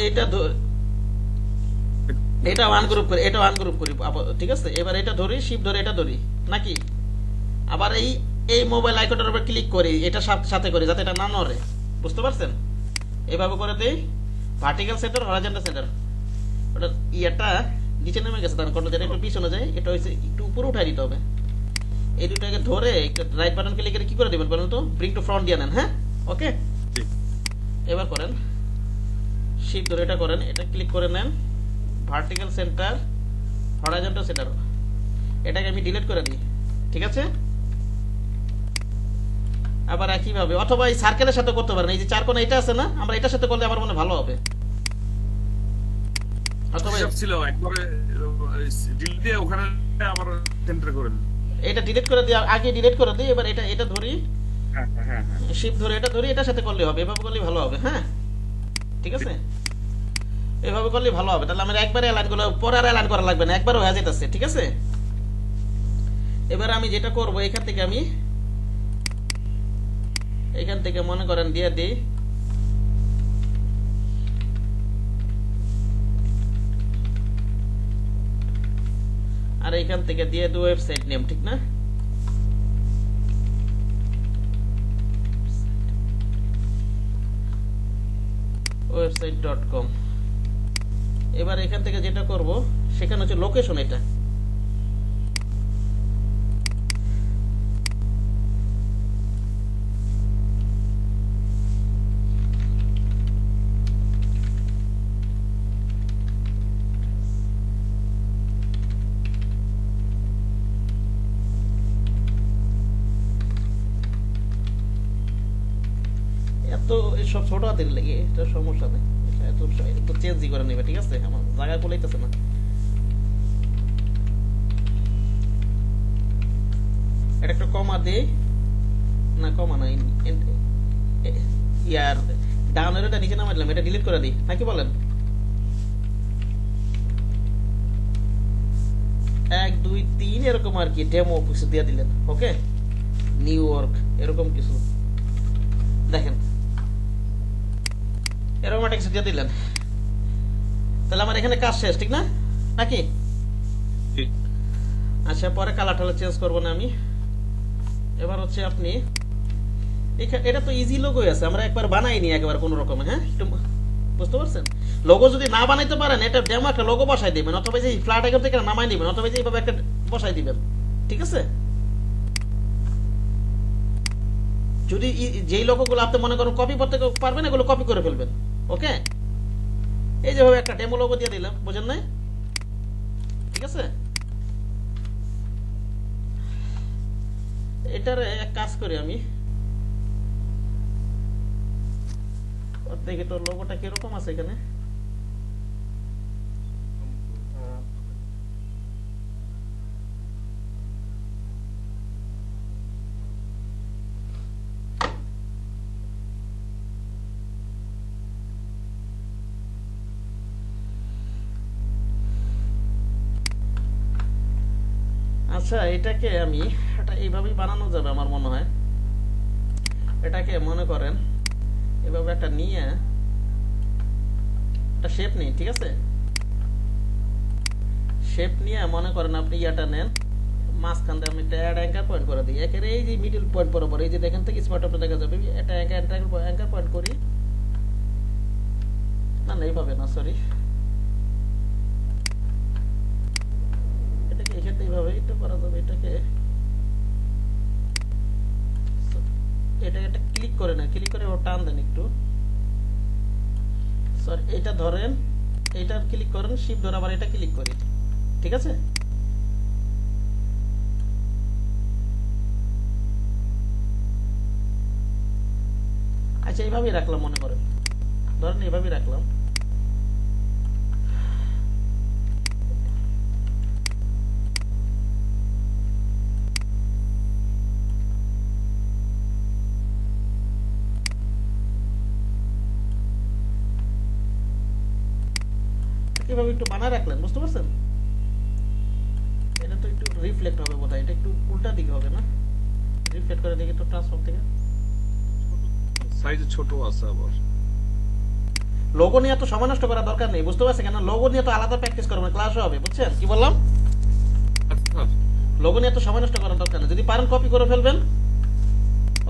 এইটা এটা আনগ্রুপ করি, এটাও আনগ্রুপ করি, ঠিক আছে? এবার এটা ধরি, শিফট ধরে এটা ধরি নাকি, আবার এই মোবাইল আইকনটার উপর ক্লিক করি, এটা সাথে করি যাতে এটা না নড়ে, বুঝতে পারছেন? এইভাবে করে দেই, ভার্টিক্যাল সেন্টার, হরাইজন্টাল সেন্টার। ওটা ইয়েটা নিচে নেমে গেছে, তার কন্ট্রোল যেটা একটু পিছনে যায়, এটা হচ্ছে একটু উপরে উঠাই দিতে হবে। এই দুটাকে ধরে একটা রাইট বাটন ক্লিক করে কি করে দিবেন বলুন তো? ব্রিং টু ফ্রন্ট দিয়ে নেন। হ্যাঁ, ওকে, এবার করেন শিফট ধরে এটা করেন, এটা ক্লিক করে নেন, ভার্টিক্যাল সেন্টার, হরাইজন্টাল সেন্টার, এটাকে আমি ডিলিট করে দিই, ঠিক আছে? আবার একইভাবে, অথবা এই সার্কেলের সাথে করতে পারেন, এই যে চার কোণা এটা আছে না, আমরা এটার সাথে করলে আমার মনে ভালো হবে। অথবা ছিল একবারে ডিলিট দিয়ে ওখানে আবার সেন্টার করে এটা ডিলিট করে দিই, আগে ডিলিট করে দিই। এবার এটা ধরি, হ্যাঁ হ্যাঁ হ্যাঁ, শিফট ধরে এটা ধরি, এটার সাথে করলে হবে, এভাবে করলে ভালো হবে। হ্যাঁ, ঠিক আছে, এভাবে করলে ভালো হবে। তাহলে আমার একবারে অ্যালাইন করলে পরে আর অ্যালাইন করা লাগবে না, একবারও হয়ে যেতেছে, ঠিক আছে? এবার আমি যেটা করব, এখান থেকে আমি এখান থেকে মনে করেন দিয়ে দিই আর এখান থেকে দিয়ে দিই ওয়েবসাইট নেম, ঠিক না? website.com। এবার এখান থেকে যেটা করব সেখানে হচ্ছে লোকেশন, এটা এত সব ছোট হাতের লেগে, এটা সমস্যা নেই, এত চেঞ্জই করে নেবে, ঠিক আছে? আমার জায়গা বলাইতেছে না। এটা একটা কমা দেই না, কমা না, ইয়ার ডাউনের এটা নিচে নামাই দিলাম, এটা ডিলিট করে দিই নাকি বলেন? 1 2 3 এরকম আর কি, ডেমো কিছু দিয়ে দিলেন। ওকে, নিউ ইয়র্ক এরকম কিছু দেখেন, এরকম একটা কিছু দিয়ে দিলেন, তাহলে আমার এখানে কাজ শেষ, ঠিক না নাকি? আচ্ছা, পরে কালার টালার চেঞ্জ করবো না আমি। এবার হচ্ছে আপনি এটা তো ইজি লোগোই আছে, আমরা একবার বানাইনি একেবারে কোনো রকমে। হ্যাঁ, একটু বুঝতে পারছেন? লোগো যদি না বানাইতে পারেন, এটা ডেমো একটা লোগো বসাই দিবেন, অথবা যে ফ্ল্যাট আইকন থেকে নামাই দিবেন, অথবা যে এইভাবে একটা বসাই দিবেন, ঠিক আছে? যদি যেই লোগোগুলো আপনি মনে করেন কপি করতে পারবেন, এগুলো কপি করে ফেলবেন। ওকে, এই যেভাবে একটা ডেমো লোগো দিয়ে দিলাম, বুঝেন নাই? ঠিক আছে, এটার এক কাজ করি আমি, দেখি তোর লোগোটা কিরকম আছে এখানে। আচ্ছা, এটাকে আমি এটা এইভাবেই বানানো যাবে আমার মনে হয়। এটাকে মনে করেন এভাবে একটা নিয়ে একটা শেপ নেই, ঠিক আছে? শেপ নিয়ে মনে করেন আপনি ইয়াটা নেন, মাঝখান দিয়ে আমি একটা অ্যাড অ্যাঙ্কার পয়েন্ট করে দিই একেবারে এই যে মিডল পয়েন্ট বরাবর, এই যে দেখেন থেকে স্মার্ট আপনি দেখা যাবে একটা অ্যাঙ্কার পয়েন্ট করি। না না এইভাবে না, সরি, এটাকে এক্ষেত্রে এইভাবে এটা করা যাবে। এটাকে একটা ক্লিক করে না, ক্লিক করে টান দেন একটু, সরি এটা ধরেন, এইটা ক্লিক করেন, শিফট ধরে আবার এটা ক্লিক করি, ঠিক আছে? আচ্ছা এইভাবেই রাখলাম, মনে করেন ধরেন এইভাবেই রাখলাম। এভাবে একটু বানায় রাখলেন, বুঝতে পারছেন? এটা তো একটু রিফ্লেক্ট হবে বোধহয়, এটা একটু উল্টা দিকে হবে না? রিফ্লেক্ট করে দেখি তো ট্রান্সফর্ম থেকে। সাইজ ছোট আছে আবার। লোগো নিয়ে তো সময় নষ্ট করার দরকার নেই, বুঝতে পারছেন? কেন লোগো নিয়ে তো আলাদা প্র্যাকটিস করবেন, ক্লাসও হবে, বুঝছেন কি বললাম? লোগো নিয়ে তো সময় নষ্ট করার দরকার নেই, যদি পারেন কপি করে ফেলবেন,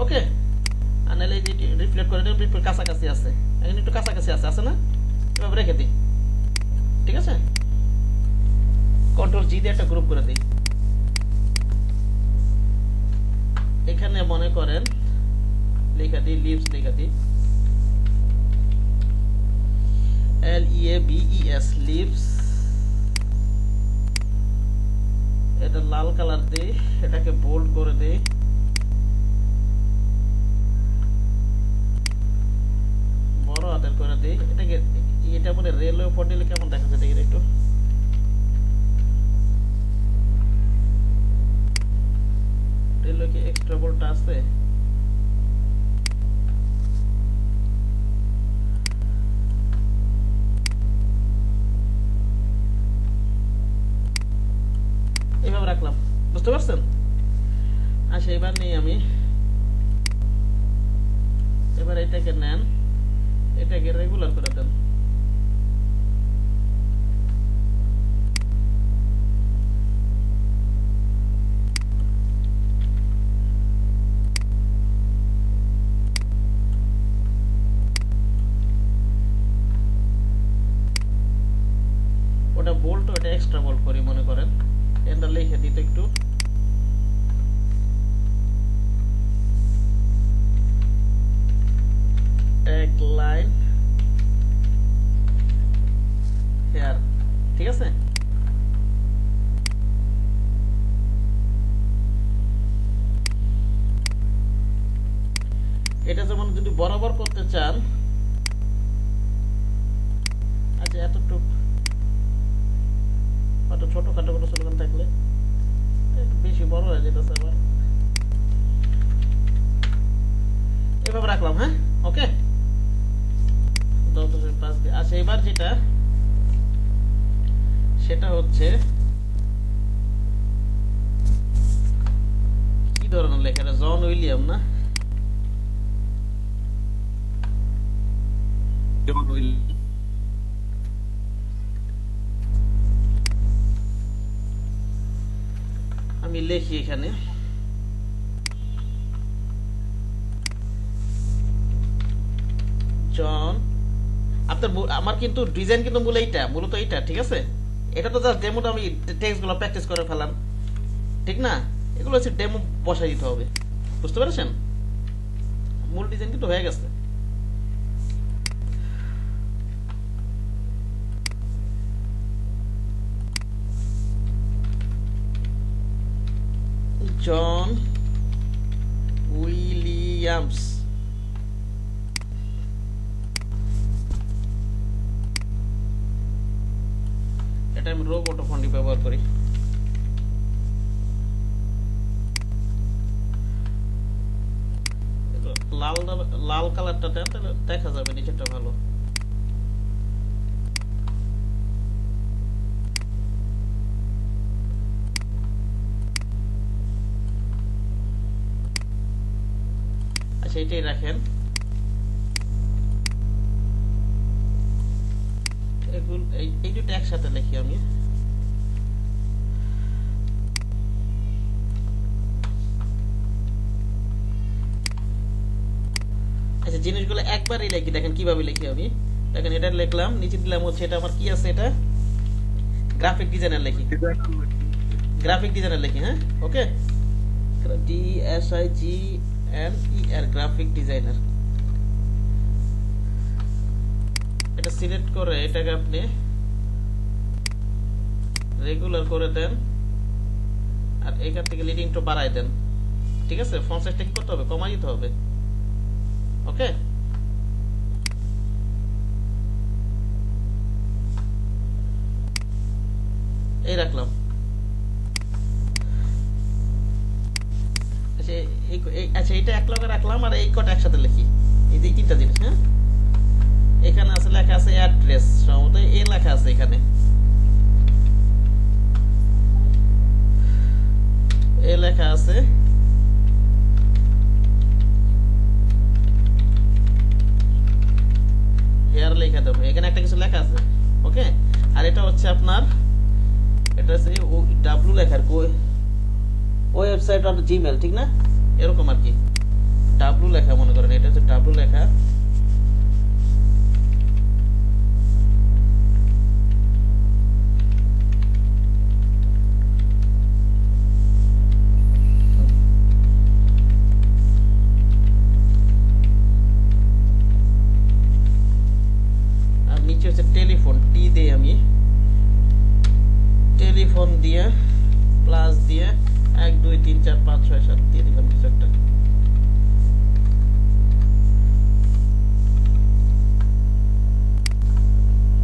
ওকে? আর নাহলে এই যে রিফ্লেক্ট করে দেবেন, রিফ্লেক্ট কাছাকাছি আছে, এখানে একটু কাছাকাছি আছে না? এভাবে রেখে দিই, ঠিক আছে? কন্ট্রোল জি দিয়ে একটা গ্রুপ করে দিই। এখানে মনে করেন লেখা দিই লিভস, লেখা দিই LEAVES লিভস। এটা লাল কালার দিই, এটাকে বোল্ড করে দিই, বড় হাতের করে দিই। এটাকে এটা মানে রেলওয়ে উপর দিলে কেমন দেখা যায় দেখি একটু। রেলওয়ে কি এক্সট্রা বোল্ডটা আছে? এইভাবে রাখলাম, বুঝতে পারছেন? আচ্ছা এবার নেই আমি, এবার এটাকে নেন, এটাকে রেগুলার করে দেন। ওটা বোল্ট, ওটা এক্সট্রা বোল্ট করি মনে করেন, এটা লিখে দিতে একটু। ট্যাগ লাইন হেয়ার, ঠিক আছে? এটা যেমন যদি বরাবর করতে চান, আচ্ছা এতটুক হয়তো ছোটখাটো কোনো স্লোগান থাকলে একটু বেশি বড় হয়ে যেতেছে আবার, এভাবে রাখলাম। হ্যাঁ, ওকে। আচ্ছা এবার যেটা সেটা হচ্ছে কি ধরনের লেখা, জন উইলিয়াম না? আমি লিখি এখানে জন। আপনার আমার কিন্তু ডিজাইন কিন্তু মূলত এইটা, ঠিক আছে? এটা তো জাস্ট ডেমোটা আমি টেক্সট গুলো প্র্যাকটিস করে ফেলাম, ঠিক না? এগুলো হচ্ছে ডেমো বসাই দিতে হবে, বুঝতে পেরেছেন? মূল ডিজাইন কিন্তু হয়ে গেছে। John Williams. এটা আমি রোবট ফন্টি ব্যবহার করি। লাল লাল কালারটা দেন, তাহলে দেখা যাবে নিচেরটা ভালো। আচ্ছা, এটাই রাখেন। এই দুটো একসাথে লিখি আমি। আচ্ছা, জিনিসগুলো একবারই লিখি, দেখেন কিভাবে লিখি আমি। দেখেন এটা লিখলাম, নিচে দিলাম হচ্ছে এটা আমার কি আছে, এটা গ্রাফিক ডিজাইনার লিখি, গ্রাফিক ডিজাইনার লিখি। হ্যাঁ, ওকে, DSIGNER, গ্রাফিক ডিজাইনার। এটা সিলেক্ট করে এটাকে আপনি রেগুলার করে দেন, আর এখান থেকে লিডিং টু বাড়াই দেন। ঠিক আছে, ফন্ট সাইজটা কি করতে হবে, কমাই দিতে হবে। ওকে, এই রাখলাম। আচ্ছা, এটা এক লগে রাখলাম, আর এই কটা একসাথে লিখি, এই যে তিনটা জিনিস। হ্যাঁ, এখানে আছে লেখা আছে অ্যাড্রেস, সম্ভবত এ লেখা আছে এখানে, এ লেখা আছে। হেয়ার লেখা দেবো, এখানে একটা কিছু লেখা আছে। ওকে, আর এটা হচ্ছে আপনার, এটা হচ্ছে ডাব্লু লেখার ওয়েবসাইট আর জিমেল, ঠিক না, এরকম আর কি। ডাব্লু লেখা মনে করেন, এটা হচ্ছে ডাব্লু লেখা। আর নিচে হচ্ছে টেলিফোন, টি দিয়ে আমি টেলিফোন দিয়ে প্লাস দিয়ে 1 2 3 4 5 6 7 দিয়ে দিলাম কিছু একটা।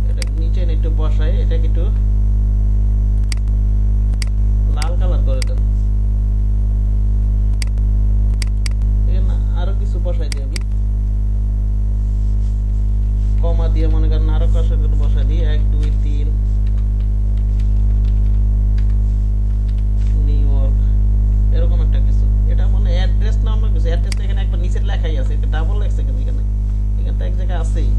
এটা নিচে একটু বসাই, এটাকে একটু লাল কালার করে দেন। এখানে আরো কিছু বসাই দিই আমি, কমা দিয়ে মনে করেন আরো কষা করে বসাই দিই, 1 2 3 এরকম একটা কিছু। এটা মানে অ্যাড্রেস না, অন্য কিছু। অ্যাড্রেসটা এখানে একবার নিচে লেখাই আছে, এটা ডাবল লেখছে কিন্তু এখানে, এখানটা এক জায়গায় আছেই।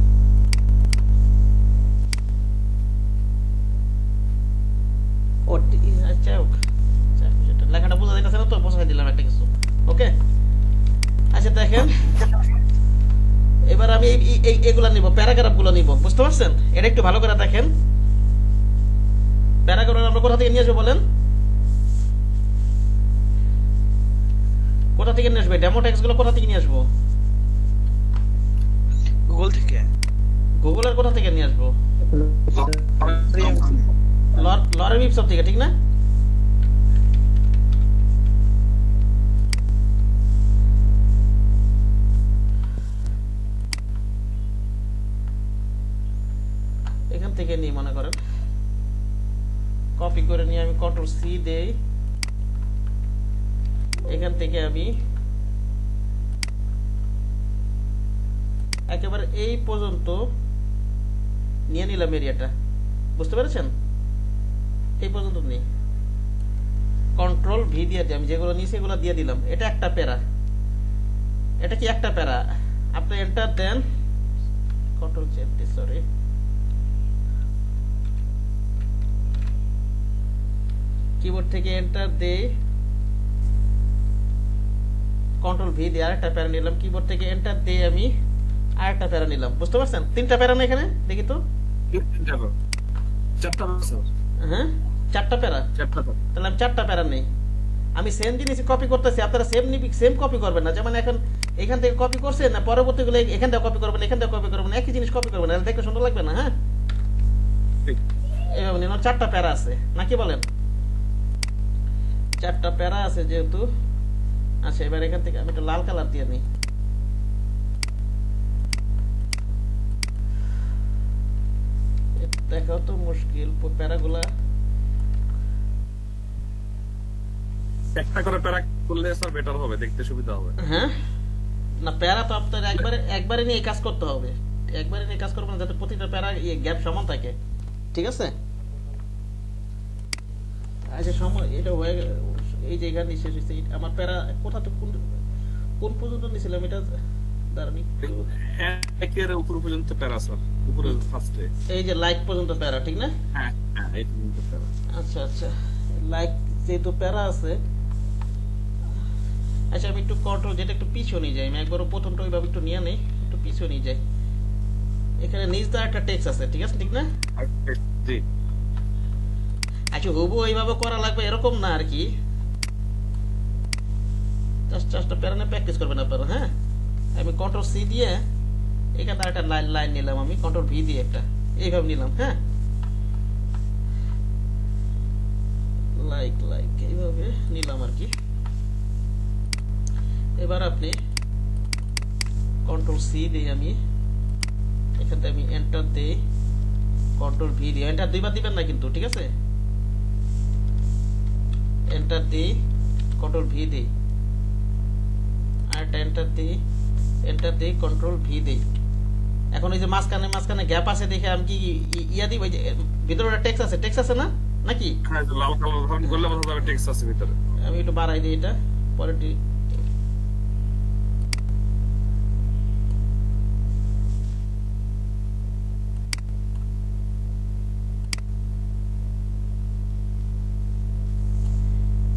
ও আচ্ছা, লেখাটা বোঝা যাইতেছে না তো, বসাই দিলাম একটা কিছু। ওকে, আচ্ছা দেখেন, এবার আমি এগুলা নিব, প্যারাগ্রাফ গুলো নিব, বুঝতে পারছেন? এটা একটু ভালো করে দেখেন। প্যারাগ্রাফ আমরা কোথা থেকে নিয়ে আসবো বলেন? কোথা থেকে নিয়ে আসবে? ডেমো টেক্সট গুলো কোথা থেকে নিয়ে আসবো? গুগল থেকে। গুগল এর কোথা থেকে নিয়ে আসবো? লরেম ইপসন থেকে, ঠিক না? এখান থেকে নিয়ে মনে করেন কপি করে নিয়ে আমি কন্ট্রোল সি দেই, এখান থেকে আমি একেবারে এই পর্যন্ত নিয়ে নিলাম এরিয়াটা, বুঝতে পেরেছেন? এই পর্যন্ত নেই, কন্ট্রোল ভি দিয়ে দিই, আমি যেগুলো নিয়েছি এগুলো দিয়ে দিলাম। এটা একটা প্যারা, এটা কি একটা প্যারা? আপনি এন্টার দেন, কন্ট্রোল জেড দি, সরি, কিবোর্ড থেকে এন্টার দেই, কন্ট্রোল ভি দিয়ে আরেকটা প্যারা নিলাম, কিবোর্ড থেকে এন্টার দিয়ে আমি আরেকটা প্যারা নিলাম, বুঝতে পারছেন? তিনটা প্যারা না এখানে, দেখি তো। হ্যাঁ, চারটা প্যারা। তাহলে আমি চারটা প্যারা নেই, আমি সেম জিনিস কপি করতেছি, আপনারা সেম কপি করবেন না। যেমন এখন এখান থেকে কপি করছেন না, পরবর্তীগুলো এখান থেকে কপি করবেন, এখান থেকে কপি করবেন, একই জিনিস কপি করবেন, দেখতে সুন্দর লাগবে না। হ্যাঁ, এইভাবে নিলাম, চারটা প্যারা আছে নাকি বলেন? চারটা প্যারা আছে যেহেতু আচ্ছা এবার এখান থেকে আমি একটা লাল কালার দিয়ে নিই। দেখাও তো মুশকিল প্যারাগুলা। একটা করে প্যারা করলে স্যার বেটার হবে, দেখতে সুবিধা হবে। হ্যাঁ না প্যারা তো আপনার একবারে নিয়ে কাজ করতে হবে, একবারে নিয়ে কাজ করবেন না, যাতে প্রতিটা প্যারা গ্যাপ সমান থাকে, ঠিক আছে? আচ্ছা সময় এটা হয়ে এই যে এখানে শেষ হয়েছে। আমার প্যারা কোথা তো কোন পর্যন্ত নিয়েছিলাম এটা, দাঁড়ান একটু। একের উপর পর্যন্ত প্যারা স্যার, উপরে ফার্স্টে এই যে লাইক পর্যন্ত প্যারা, ঠিক না? হ্যাঁ হ্যাঁ এই পর্যন্ত প্যারা। আচ্ছা আচ্ছা লাইক যেহেতু প্যারা আছে, আচ্ছা আমি একটু কন্ট্রোল যেটা একটু পিছনে যাই, আমি একবার প্রথমটা ওইভাবে একটু নিয়ে নেই, একটু পিছনে যাই। এখানে নিচ দা একটা টেক্সট আছে, ঠিক আছে, ঠিক না? জি আচ্ছা হুবু এইভাবে করা লাগবে এরকম না আর কি, জাস্ট প্যারানে প্র্যাকটিস করবেন আপনারা। হ্যাঁ আমি কন্ট্রোল সি দিয়ে এখানে একটা লাইন নিলাম, আমি কন্ট্রোল ভি দিয়ে একটা এইভাবে নিলাম। হ্যাঁ লাইক এইভাবে নিলাম আর কি। এবার আপনি কন্ট্রোল সি দিই, আমি এখান থেকে আমি এন্টার দিই, কন্ট্রোল ভি দিই, এন্টার দুইবার দিবেন না কিন্তু, ঠিক আছে? এন্টার দিই, কন্ট্রোল ভি দিই, আর এন্টার দিই, কন্ট্রোল ভি দিই। এখন এই যে মাঝখানে গ্যাপ আছে দেখে আমি কি ইয়া দিব, যে ভিতরে একটা টেক্সট আছে না নাকি? হ্যাঁ লাল কালার রং করলে বোঝা যাবে টেক্সট আছে ভিতরে। আমি একটু বাড়াই দিই এটা, পরে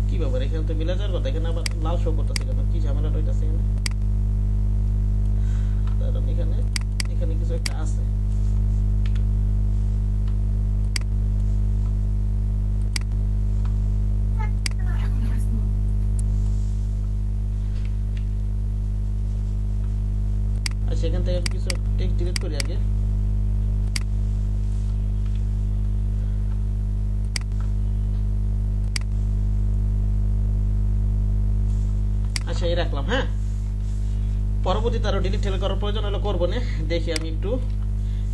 কি ব্যাপার, এখানে তো মিলে যাওয়ার কথা, এখানে আবার লাল শো করতেছে কেন, কি ঝামেলাটা হইতাছে এখানে? দাঁড়ান, এখানে কিছু একটা আছে। আর সেখান থেকে আমি কিছু টেক্সট ডিলিট করি আগে। আচ্ছা এই রাখলাম। হ্যাঁ পরবর্তীতে আরো ডিলিট করার প্রয়োজন হলে করবো না, দেখি আমি একটু।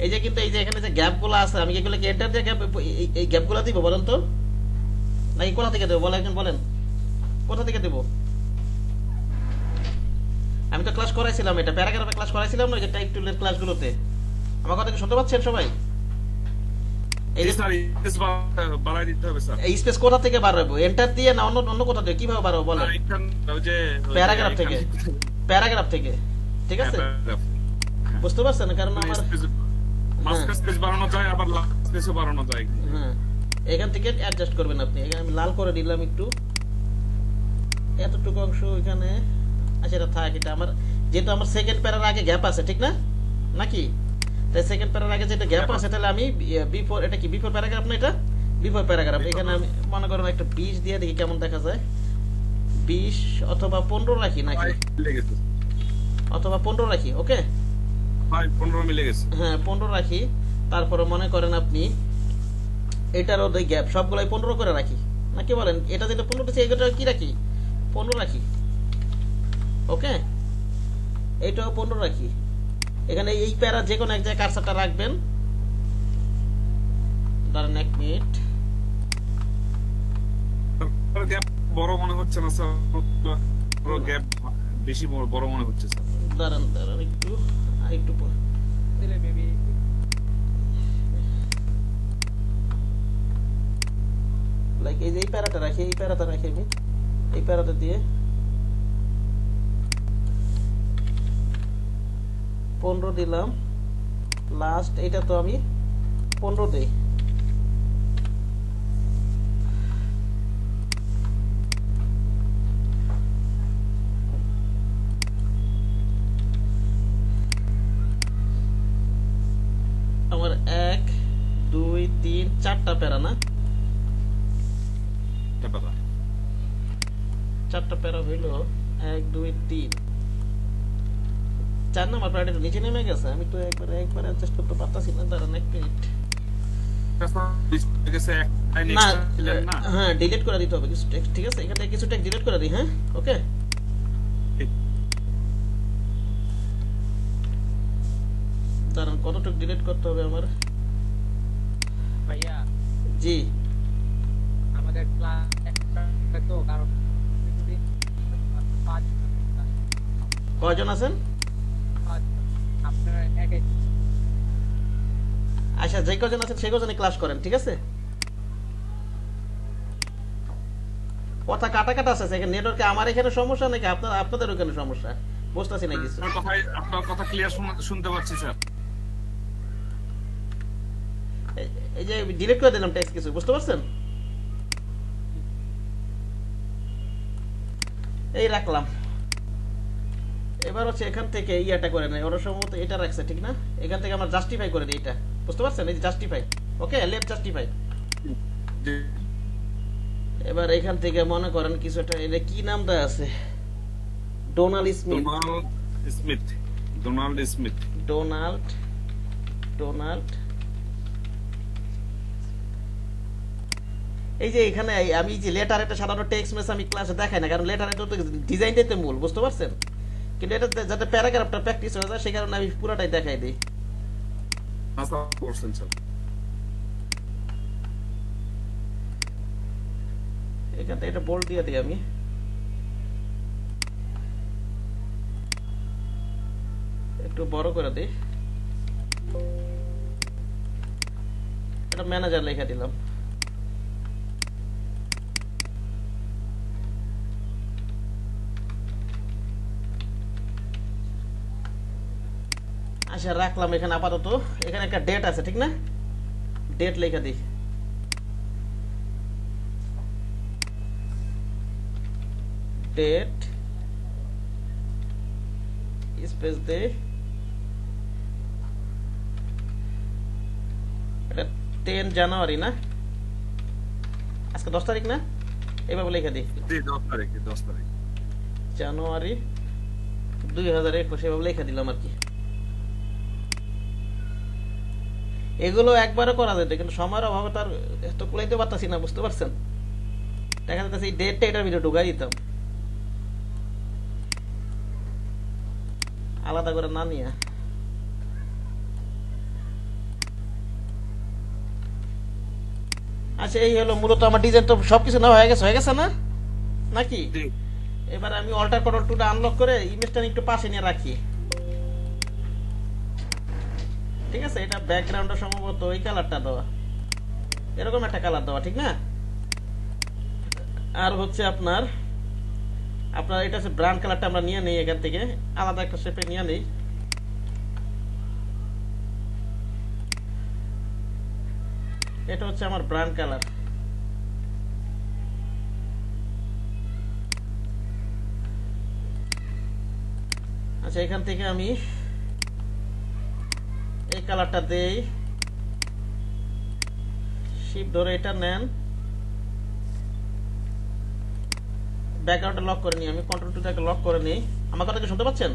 এই যে কিন্তু এই যে এখানে যে গ্যাপ গুলো আছে, আমি এগুলো কি এন্টার দিয়ে এই গ্যাপ গুলো দিব বলেন তো, নাকি কোথা থেকে দেবো বলেন, একজন বলেন কোথা থেকে দেবো? আমি তো ক্লাস করাইছিলাম, এটা প্যারাগ্রাফে ক্লাস করাইছিলাম না, যে টাইপ টুলের ক্লাসগুলোতে। আমার কথা কি শুনতে পাচ্ছেন সবাই? এই যে স্যার স্পেস বাড়াই দিতে হবে স্যার। এই স্পেস কোথা থেকে বার হবে, এন্টার দিয়ে না অন্য কোথা থেকে, কিভাবে বার হবে বলেন? প্যারাগ্রাফ থেকে, প্যারাগ্রাফ থেকে, ঠিক আছে? বুঝতে পারছেন? কারণ আমার মাস্টার স্পেস বাড়ানো যায়, আবার লাস্ট স্পেসও বাড়ানো যায়। হ্যাঁ এখান থেকে অ্যাডজাস্ট করবেন আপনি। এখানে আমি লাল করে দিলাম একটু, এতটুকু অংশ এখানে। আচ্ছা এটা থাক, এটা আমার যেহেতু আমার সেকেন্ড প্যারার আগে গ্যাপ আছে, ঠিক না নাকি? তাই সেকেন্ড প্যারার আগে যেটা গ্যাপ আছে, তাহলে আমি বিফোর, এটা কি বিফোর প্যারাগ্রাফ না, এটা বিফোর প্যারাগ্রাফ। এখানে আমি মনে করেন একটা 20 দিয়ে দেখি কেমন দেখা যায়, 20 অথবা 15 রাখি নাকি, অথবা 15 রাখি। ওকে 15 মিলে গেছে। হ্যাঁ 15 রাখি। তারপরে মনে করেন আপনি এটারও দুই গ্যাপ সবগুলাই 15 করে রাখি, নাকি বলেন? এটা যেটা 15 দিচ্ছে এটা কি রাখি, 15 রাখি। ওকে এইটাও 15 রাখি। এখানে এই প্যারা যে কোনো এক জায়গায় কার্সারটা রাখবেন। দাঁড়ান 1 মিনিট, গ্যাপ বড় মনে হচ্ছে না স্যার, পুরো গ্যাপ বেশি বড় মনে হচ্ছে স্যার। দাঁড়ান একটু দিলে মেবি লাইক এই যে এই প্যারাটা রাখি, এই প্যারাটা রাখি আমি, এই প্যারাটা দিয়ে 15 দিলাম। লাস্ট এটা তো আমি 15 দিই। আমার 1 2 3 4টা প্যারা না, 4টা প্যারা হইল 1 2 3 4 নাম্বার প্যারাটা নিচে নেমে গেছে। আমি তো একবার অ্যাডজাস্ট করতে পারতাছি না, দাঁড়ান 1 মিনিট। না হ্যাঁ ডিলিট করে দিতে হবে কিছু টেক্সট, ঠিক আছে? এখান থেকে কিছু টেক্সট ডিলিট করে দিই। হ্যাঁ ওকে দাঁড়ান, কতটুকু ডিলিট করতে হবে আমার? ভাইয়া জি, আমাদের ক্লাস একটা তো কারণ পাঁচ কয়জন আছেন? আপনারা একাই আচ্ছা, যে কজন আছেন সেই কজনই ক্লাস করেন, ঠিক আছে? কথা কাটা কাটা আছে, এখানে নেটওয়ার্কে আমার এখানে সমস্যা নাকি আপনাদের ওখানে সমস্যা? বুঝতেছি না কিছু। আপনার কথা ক্লিয়ার শুনতে পাচ্ছি স্যার। এই যে ডিলিট করে দিলাম টেক্সট কিছু, বুঝতে পারছেন? এই রাখলাম। এবার হচ্ছে এখান থেকে ইয়াটা করে নেই, ওরা সম্ভবত এটা রাখছে, ঠিক না? এখান থেকে আমরা জাস্টিফাই করে দিই এটা, বুঝতে পারছেন? এই যে জাস্টিফাই, ওকে, লেফট জাস্টিফাই। জি। এবার এখান থেকে মনে করেন কিছু একটা, এটা কি নামটা আছে, Donald Smith. Donald Smith. Donald এই যে এখানে আমি যে লেটারে সাধারণত টেক্সট মেসেজ আমি ক্লাসে দেখাই না, কারণ লেটারে তো ডিজাইনটাই তো মূল, বুঝতে পারছেন? কিন্তু এটা যাতে প্যারাগ্রাফটা প্র্যাকটিস হয়ে যায় সেই কারণে আমি পুরোটাই দেখাই দিই। আচ্ছা করছেন স্যার। এখান থেকে এটা বোল্ড দিয়ে দিই আমি। একটু বড় করে দিই, এটা ম্যানেজার লেখা দিলাম। আচ্ছা, রাখলাম এখানে আপাতত। এখানে একটা ডেট আছে, ঠিক না? ডেট লেখা দিই। ডেট স্পেস দে, এটা 10 জানুয়ারি না, আজকে 10 তারিখ না, এভাবে লেখা দিই। 10 তারিখ জানুয়ারি 2021 এভাবে লেখা দিলাম আর কি। এগুলো একবারও করা যেত, কিন্তু সময়ের অভাবে তার এত কুলাইতে পারতাছি না, বুঝতে পারছেন? দেখা যাচ্ছে এই ডেটটা এটার ভিতরে ঢুকাই দিতাম, আলাদা করে না নিয়ে। আচ্ছা, এই হলো মূলত আমার ডিজাইন। তো সবকিছু না হয়ে গেছে না নাকি? এবার আমি অল্টার কন্ট্রোল টুটা আনলক করে ইমেজটা একটু পাশে নিয়ে রাখি, ঠিক আছে? এটা ব্যাকগ্রাউন্ডটা সম্ভবত ওই কালারটা দেওয়া, এরকম একটা কালার দেওয়া, ঠিক না? আর হচ্ছে আপনার এটা হচ্ছে ব্রাউন কালারটা আমরা নিয়ে নেই এখান থেকে, আলাদা একটা শেপে নিয়ে নেই। এটা হচ্ছে আমার ব্রাউন কালার। আচ্ছা, এখান থেকে আমি এই কালারটা দেই, শিফট ধরে এটা নেন, ব্যাকগ্রাউন্ডটা লক করে নিই আমি, কন্ট্রোল টুটাকে লক করে নিই। আমার কথা কি শুনতে পাচ্ছেন?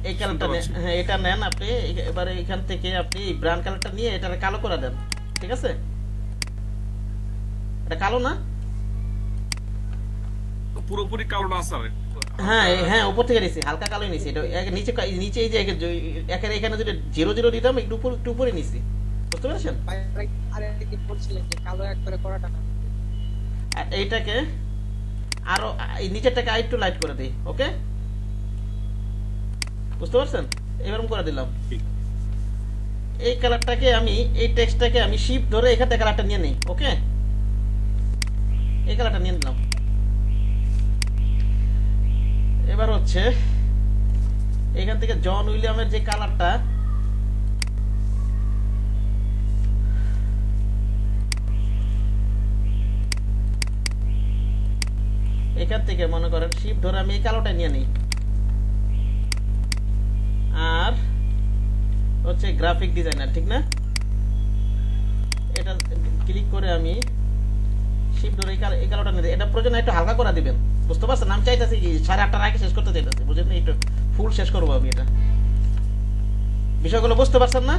এই কালারটা হ্যাঁ, এটা নেন আপনি। এবারে এখান থেকে আপনি ব্রাউন কালারটা নিয়ে এটা কালো করে দেন, ঠিক আছে? এটা কালো না? পুরোপুরি কালো না স্যার। হ্যাঁ হ্যাঁ, উপর থেকে নিছি, হালকা কালোই নিছি। এটা নিচে নিচে এই যে এখানে এখানে যদি 0 দিতাম একটু উপরে নিছি, বুঝতে পেরেছেন? আরে কি বলছিলেন যে কালো একবারে করাটা না, আর এইটাকে আরো এই নিচেরটাকে আরেকটু লাইট করে দিই, ওকে? বুঝতে পারছেন? এরকম করে দিলাম। এই কালারটাকে আমি, এই টেক্সটটাকে আমি শিফট ধরে এখান থেকে কালারটা নিয়ে নেই, ওকে? এই কালারটা নিয়ে নিলাম। এবার হচ্ছে এখান থেকে জন উইলিয়ামের যে কালারটা, এখান থেকে মনে করেন শিফট ধরে আমি এই কালোটা নিয়ে নিই। আর হচ্ছে গ্রাফিক ডিজাইনার, ঠিক না? এটা ক্লিক করে আমি শিফট ধরে এই কালোটা নিয়ে, এটা প্রয়োজন একটু হালকা করে দিবেন, বুঝতে পারছেন? আমি চাইতেছি কি 8:30টার আগে শেষ করতে চাইতেছি, বুঝলেন? একটু ফুল শেষ করবো আমি। এটা বিষয়গুলো বুঝতে পারছেন না?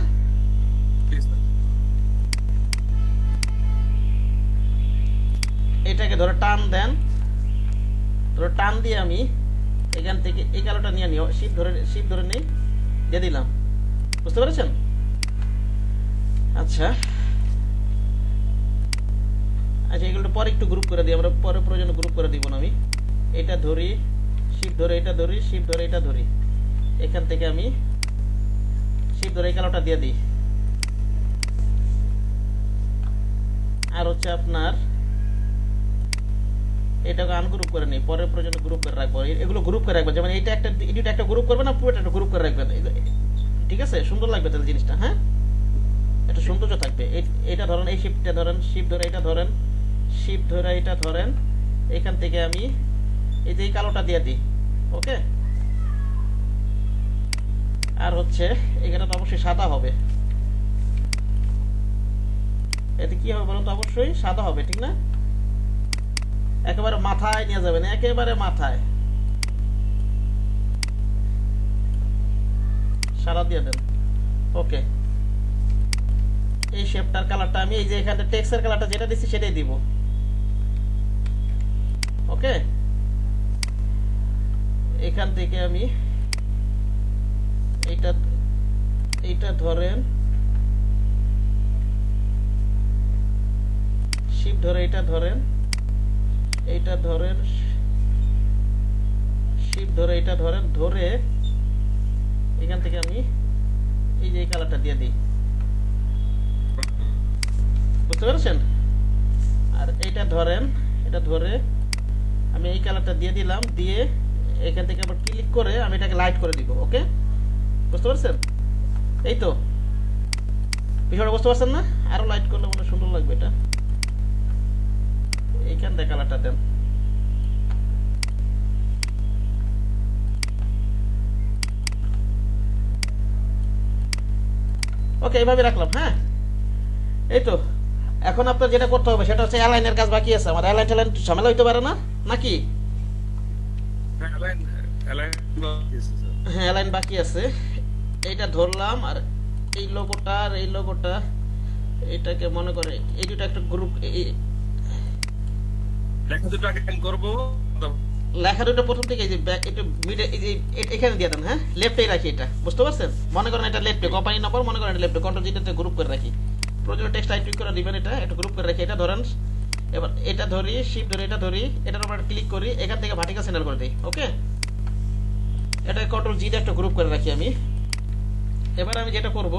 এটাকে ধরে টান দেন, ধরে টান দিয়ে আমি এখান থেকে এই কালোটা নিয়ে নিও, শিফট ধরে নিই, দিয়ে দিলাম, বুঝতে পেরেছেন? আচ্ছা আচ্ছা, এগুলো পরে একটু গ্রুপ করে দিই আমরা, পরে প্রয়োজনে গ্রুপ করে দিব না। আমি এটা ধরি, শিফট ধরে এটা ধরি, শিফট ধরে এটা ধরি, এখান থেকে আমি শিফট ধরে এই কালোটা দিয়ে দিই। আর হচ্ছে আপনার এটাকে আনগ্রুপ করে নিই, পরের প্রয়োজনে গ্রুপ করে রাখবো। এগুলো গ্রুপ করে রাখবেন, যেমন এইটা একটা এডিট একটা গ্রুপ করবেন না, পুরোটা একটা গ্রুপ করে রাখবেন, ঠিক আছে? সুন্দর লাগবে তাহলে জিনিসটা, হ্যাঁ একটা সৌন্দর্য থাকবে। এটা ধরেন, এই শিফটটা ধরেন, শিফট ধরে এটা ধরেন, শিফট ধরে এটা ধরেন, এখান থেকে আমি এই যে এই কালোটা দিয়ে দিই, ওকে? আর হচ্ছে এখানে তো অবশ্যই সাদা হবে, এতে কি হবে বলুন তো? অবশ্যই সাদা হবে, ঠিক না? একেবারে মাথায় নিয়ে যাবেন, একেবারে মাথায় সাদা দিয়ে দেন, ওকে? এই শেপটার কালারটা আমি এই যে এখানে টেক্সটের কালারটা যেটা দিচ্ছি সেটাই দিব, ওকে? এখান থেকে আমি এইটা এইটা ধরেন, শিফট ধরে এটা ধরেন, এইটা ধরেন, শিফট ধরে এটা ধরেন, ধরে এখান থেকে আমি এই যে কালারটা দিয়ে দিই, বুঝতে পেরেছেন? আর এইটা ধরেন, এটা ধরে আমি এই কালারটা দিয়ে দিলাম, দিয়ে এখান থেকে আবার ক্লিক করে আমি এটাকে লাইট করে দিব, ওকে? বুঝতে পারছেন? এই তো বিষয়টা বুঝতে পারছেন না? আরো লাইট করলে মনে সুন্দর লাগবে এটা। এইখান থেকে কালারটা দেন, ওকে? এইভাবে রাখলাম, হ্যাঁ। এই তো এখন আপনার যেটা করতে হবে সেটা হচ্ছে অ্যালাইনের কাজ বাকি আছে। আমার অ্যালাইন ট্যালাইন ঝামেলা হইতে পারে না নাকি? হ্যাঁ, অ্যালাইন বাকি আছে। এইটা ধরলাম, আর এই লোগোটা আর এই লোগোটা, এটাকে মনে করে এই দুটো একটা গ্রুপ, লেখা দুটো আগে করব। লেখা দুটো প্রথম থেকে এই যে একটু মিডে এই যে এখানে দিয়ে দেন, হ্যাঁ লেফটেই রাখি এটা, বুঝতে পারছেন? মনে করেন এটা লেফটে, কোম্পানি নম্বর মনে করেন এটা লেফটে, কন্ট্রোল জিটাতে গ্রুপ করে রাখি, প্রয়োজনে টেক্সট টাইপিং করে দিবেন, এটা একটা গ্রুপ করে রাখি। এটা ধরেন, এবার এটা ধরি, শিফট ধরে এটা ধরি, এটার উপর ক্লিক করি, এখান থেকে ভার্টিক্যাল সেন্টার করে দিই, ওকে? এটা কন্ট্রোল জি তে একটা গ্রুপ করে রাখি আমি। এবার আমি যেটা করব,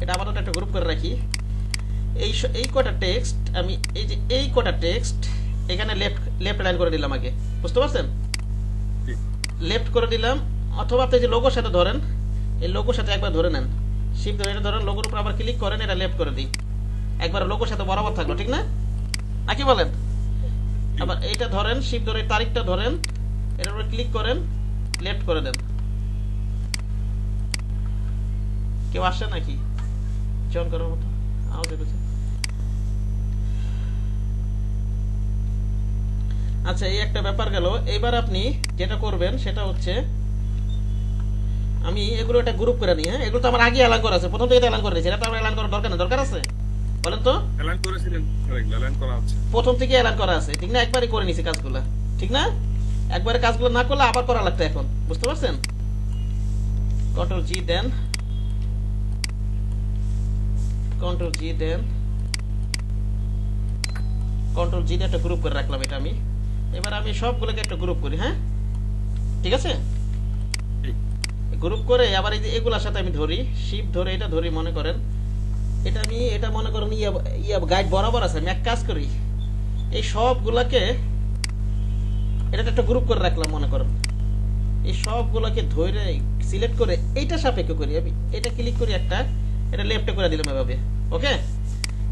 এটা আপাতত একটা গ্রুপ করে রাখি। এই কটা টেক্সট আমি এই যে এই কটা টেক্সট এখানে লেফট লাইন করে দিলাম আগে, বুঝতে পারছেন? লেফট করে দিলাম, অথবা আপনি যে লোগোর সাথে ধরেন, এই লোগোর সাথে একবার ধরে নেন, শিফট ধরে এটা ধরেন, লোগোর উপর আবার ক্লিক করেন, এটা লেফট করে দিই, একবার লোগোর সাথে বরাবর থাকলো, ঠিক না? নাকি বলেন? আবার এইটা ধরেন, শিফট ধরে তারিখটা ধরেন, এটার উপর ক্লিক করেন, লেফট করে দেন। কেউ আসছে নাকি জন করার মতো? আওয়াজ হচ্ছে। আচ্ছা, এই একটা ব্যাপার গেল। এবার আপনি যেটা করবেন সেটা হচ্ছে, আমি এগুলো একটা গ্রুপ করে নিই, হ্যাঁ? এগুলো তো আমার আগে অ্যালাইন করা আছে, প্রথম থেকে অ্যালাইন করে দিয়েছি, এটা তো আমার অ্যালাইন করার দরকার না? দরকার আছে বলেন তো? অ্যালাইন করেছিলেন, অ্যালাইন করা আছে, প্রথম থেকে অ্যালাইন করা আছে, ঠিক না? একবারই করে নিছি কাজগুলো, ঠিক না? একবারে কাজগুলো না করলে আবার করা লাগতো এখন, বুঝতে পারছেন? কন্ট্রোল জি দেন, কন্ট্রোল জি দেন, কন্ট্রোল জি দিয়ে একটা গ্রুপ করে রাখলাম এটা আমি। এবার আমি সবগুলোকে একটা গ্রুপ করি, হ্যাঁ ঠিক আছে? গ্রুপ করে আবার এই যে এগুলোর সাথে আমি ধরি, শিফট ধরে এটা ধরি, মনে করেন এটা আমি এটা মনে করেন গাইড বরাবর আছে, আমি এক কাজ করি, এই সবগুলাকে এটা একটা গ্রুপ করে রাখলাম, মনে করেন এই সবগুলোকে ধরে সিলেক্ট করে এইটা সাপেক্ষ করি, আমি এটা ক্লিক করি একটা, এটা লেফটে করে দিলাম এভাবে, ওকে?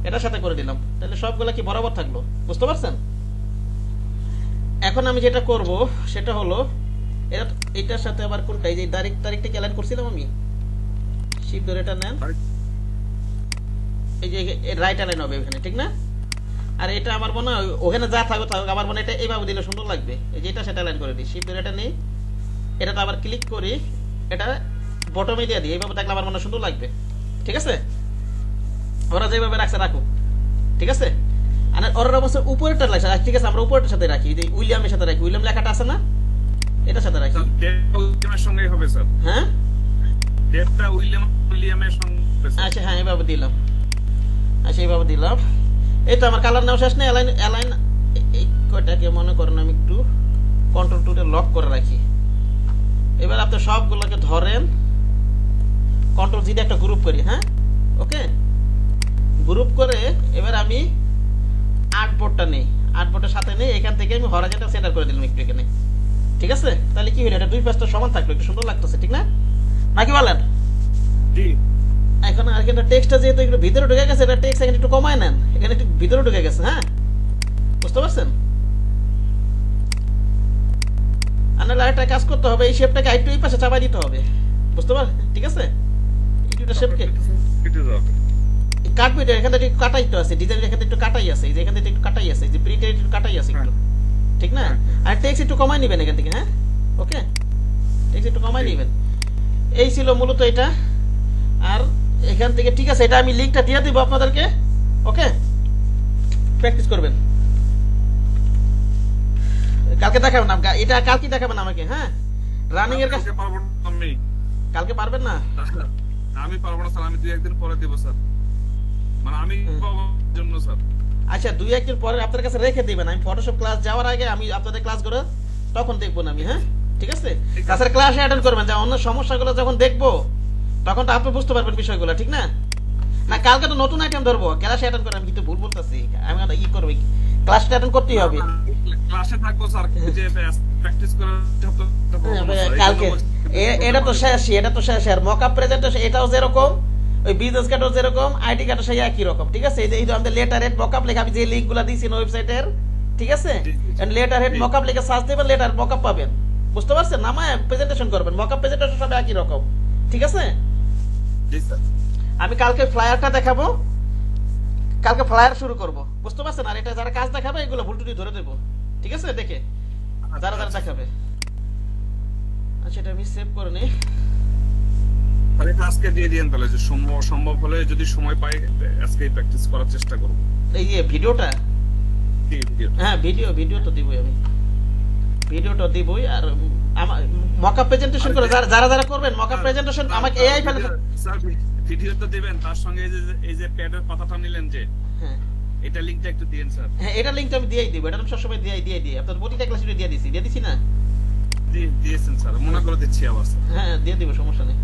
এটার সাথে করে দিলাম, তাহলে সবগুলা কি বরাবর থাকলো, বুঝতে পারছেন? এখন আমি যেটা করব সেটা হলো, এটার সাথে আবার কোনটা, এই যে তারিখটা কি অ্যালাইন করছিলাম আমি, শিফট ধরে এটা নেন, এই যে রাইট অ্যালাইন হবে এখানে, ঠিক না? আর এটা আমার মনে হয় ওখানে যা থাকবে থাকুক, আমার মনে হয় এটা এইভাবে দিলে সুন্দর লাগবে, এই যে এটা সেটা অ্যালাইন করে দিই, শিফট ধরে এটা নেই, এটাতে আবার ক্লিক করি, এটা বটমে দিয়ে দিই, এইভাবে থাকলে আমার মনে হয় সুন্দর লাগবে, ঠিক আছে? ওরা যেভাবে রাখছে রাখুক, ঠিক আছে? আর ওরা অবশ্য উপরেরটা লাগছে, ঠিক আছে? আমরা উপরেরটার সাথে রাখি, যে উইলিয়ামের সাথে রাখি, উইলিয়াম লেখাটা আছে না, এটার সাথে রাখি, সঙ্গেই হবে স্যার। হ্যাঁ ডেটটা উইলিয়ামের সঙ্গে। আচ্ছা হ্যাঁ এইভাবে দিলাম। আচ্ছা এইভাবে দিলাম। এই তো আমার কালার নাও শেষ নেই। অ্যালাইন অ্যালাইন এই কয়টাকে মনে করেন আমি একটু কন্ট্রোল টুলে লক করে রাখি। এবার আপনি সবগুলোকে ধরেন, কন্ট্রোল জি দিয়ে একটা গ্রুপ করি। হ্যাঁ ওকে, গ্রুপ করে এবার আমি আর্টবোর্ডটা নেই, আর্টবোর্ডের সাথে নেই, এখান থেকে আমি হরাইজন্টাল সেন্টার করে দিলাম একটু এখানে। ঠিক আছে, তাহলে কি হলো, এটা দুই পাশটা সমান থাকলো, একটু সুন্দর লাগতেছে, ঠিক না নাকি বলেন? জি এখন আর কিন্তু টেক্সটটা যেহেতু একটু ভিতরে ঢুকে গেছে, এটা টেক্সট এখানে একটু কমায় নেন, এখানে একটু ভিতরে ঢুকে গেছে। হ্যাঁ বুঝতে পারছেন? আপনার একটা কাজ করতে হবে, এই শেপটাকে আরেকটু এই পাশে চাপাই দিতে হবে, বুঝতে পারছেন? ঠিক আছে, এই দুটো শেপকে কাটবি, এখানে একটু কাটাই তো আছে, ডিজাইন এখানে একটু কাটাই আছে, এই যে এখানে একটু কাটাই আছে, এই যে প্রিন্টের একটু কাটাই আছে একটু, ঠিক না? আর টেক্সট একটু কমাই নেবেন এখান থেকে। হ্যাঁ ওকে, টেক্সট একটু কমাই নেবেন। এই ছিল মূলত এটা। আর এখান থেকে ঠিক আছে, এটা আমি লিংকটা দিয়ে দিব আপনাদেরকে। ওকে, প্র্যাকটিস করবেন, কালকে দেখাবেন না এটা, কালকে দেখাবেন আমাকে। হ্যাঁ রানিং এর কাছে পারবো না আমি, কালকে পারবেন না? আমি পারবো না স্যার, আমি 2-1 দিন পরে দেব স্যার, মানে আমি জন্য স্যার। আচ্ছা 2-1 দিন পরে আপনার কাছে রেখে দিবেন, আমি ফটোশপ ক্লাস যাওয়ার আগে আমি আপনাদের ক্লাস করে তখন দেখবো না আমি। হ্যাঁ ঠিক আছে, ক্লাসের ক্লাসে অ্যাটেন্ড করবেন, যা অন্য সমস্যাগুলো যখন দেখবো তখন তো আপনি বুঝতে পারবেন বিষয়গুলো, ঠিক না? না কালকে তো নতুন আইটেম ধরবো, ক্লাসে অ্যাটেন্ড করে আমি কিন্তু ভুল বলতেছি, আমি ই করবো, ক্লাসটা অ্যাটেন্ড করতেই হবে। ক্লাসে থাকবো স্যার, যে প্র্যাকটিস করে কালকে এটা তো শেষ, এটা তো শেষ। আর মকআপ প্রেজেন্টেশন এটাও যেরকম, ওই বিজনেস কার্ডও যেরকম, আইডি কার্ডও সেই একই রকম। ঠিক আছে, এই যে আমাদের লেটার হেড মকআপ লেখা, আমি যে লিংকগুলো দিয়েছি ওয়েবসাইটের, ঠিক আছে, লেটার হেড মকআপ লিখে সার্চ দিবেন, লেটার মকআপ পাবেন, বুঝতে পারছেন? নামায় প্রেজেন্টেশন করবেন, মকআপ প্রেজেন্টেশন সব একই রকম, ঠিক আছে? জি স্যার। আমি কালকে ফ্লায়ারটা দেখাবো, কালকে ফ্লায়ার শুরু করব, বুঝতে পারছেন? আর এটা যারা কাজ দেখাবে এগুলো ভুল টুটি ধরে দেবো, ঠিক আছে, দেখে যারা যারা দেখাবে। আচ্ছা এটা আমি সেভ করে নিই। তাহলে আজকে দিয়ে দিন, তাহলে যে সম্ভব হলে যদি সময় পাই আজকেই প্র্যাকটিস করার চেষ্টা করব। এই যে ভিডিওটা, হ্যাঁ ভিডিও তো দিবই, আমি ভিডিওটা দিবই। আর আমার মকআপ প্রেজেন্টেশন করে যারা যারা করবেন মকআপ প্রেজেন্টেশন আমাকে এআই ফেলে স্যার ভিডিও তো দিবেন, তার সঙ্গে এই যে প্যাডের পাতাটা নিলেন যে, হ্যাঁ এটা লিংকটা একটু দিন স্যার। হ্যাঁ এটা লিংকটা আমি দিয়েই দিব, এটা আমি সবসময় দিয়ে আপনাদের প্রতিটা ক্লাসে দিয়ে দিছি না? দিয়েছেন স্যার, মনে করে দিচ্ছি আবার স্যার। হ্যাঁ দিয়ে দিব, সমস্যা নেই।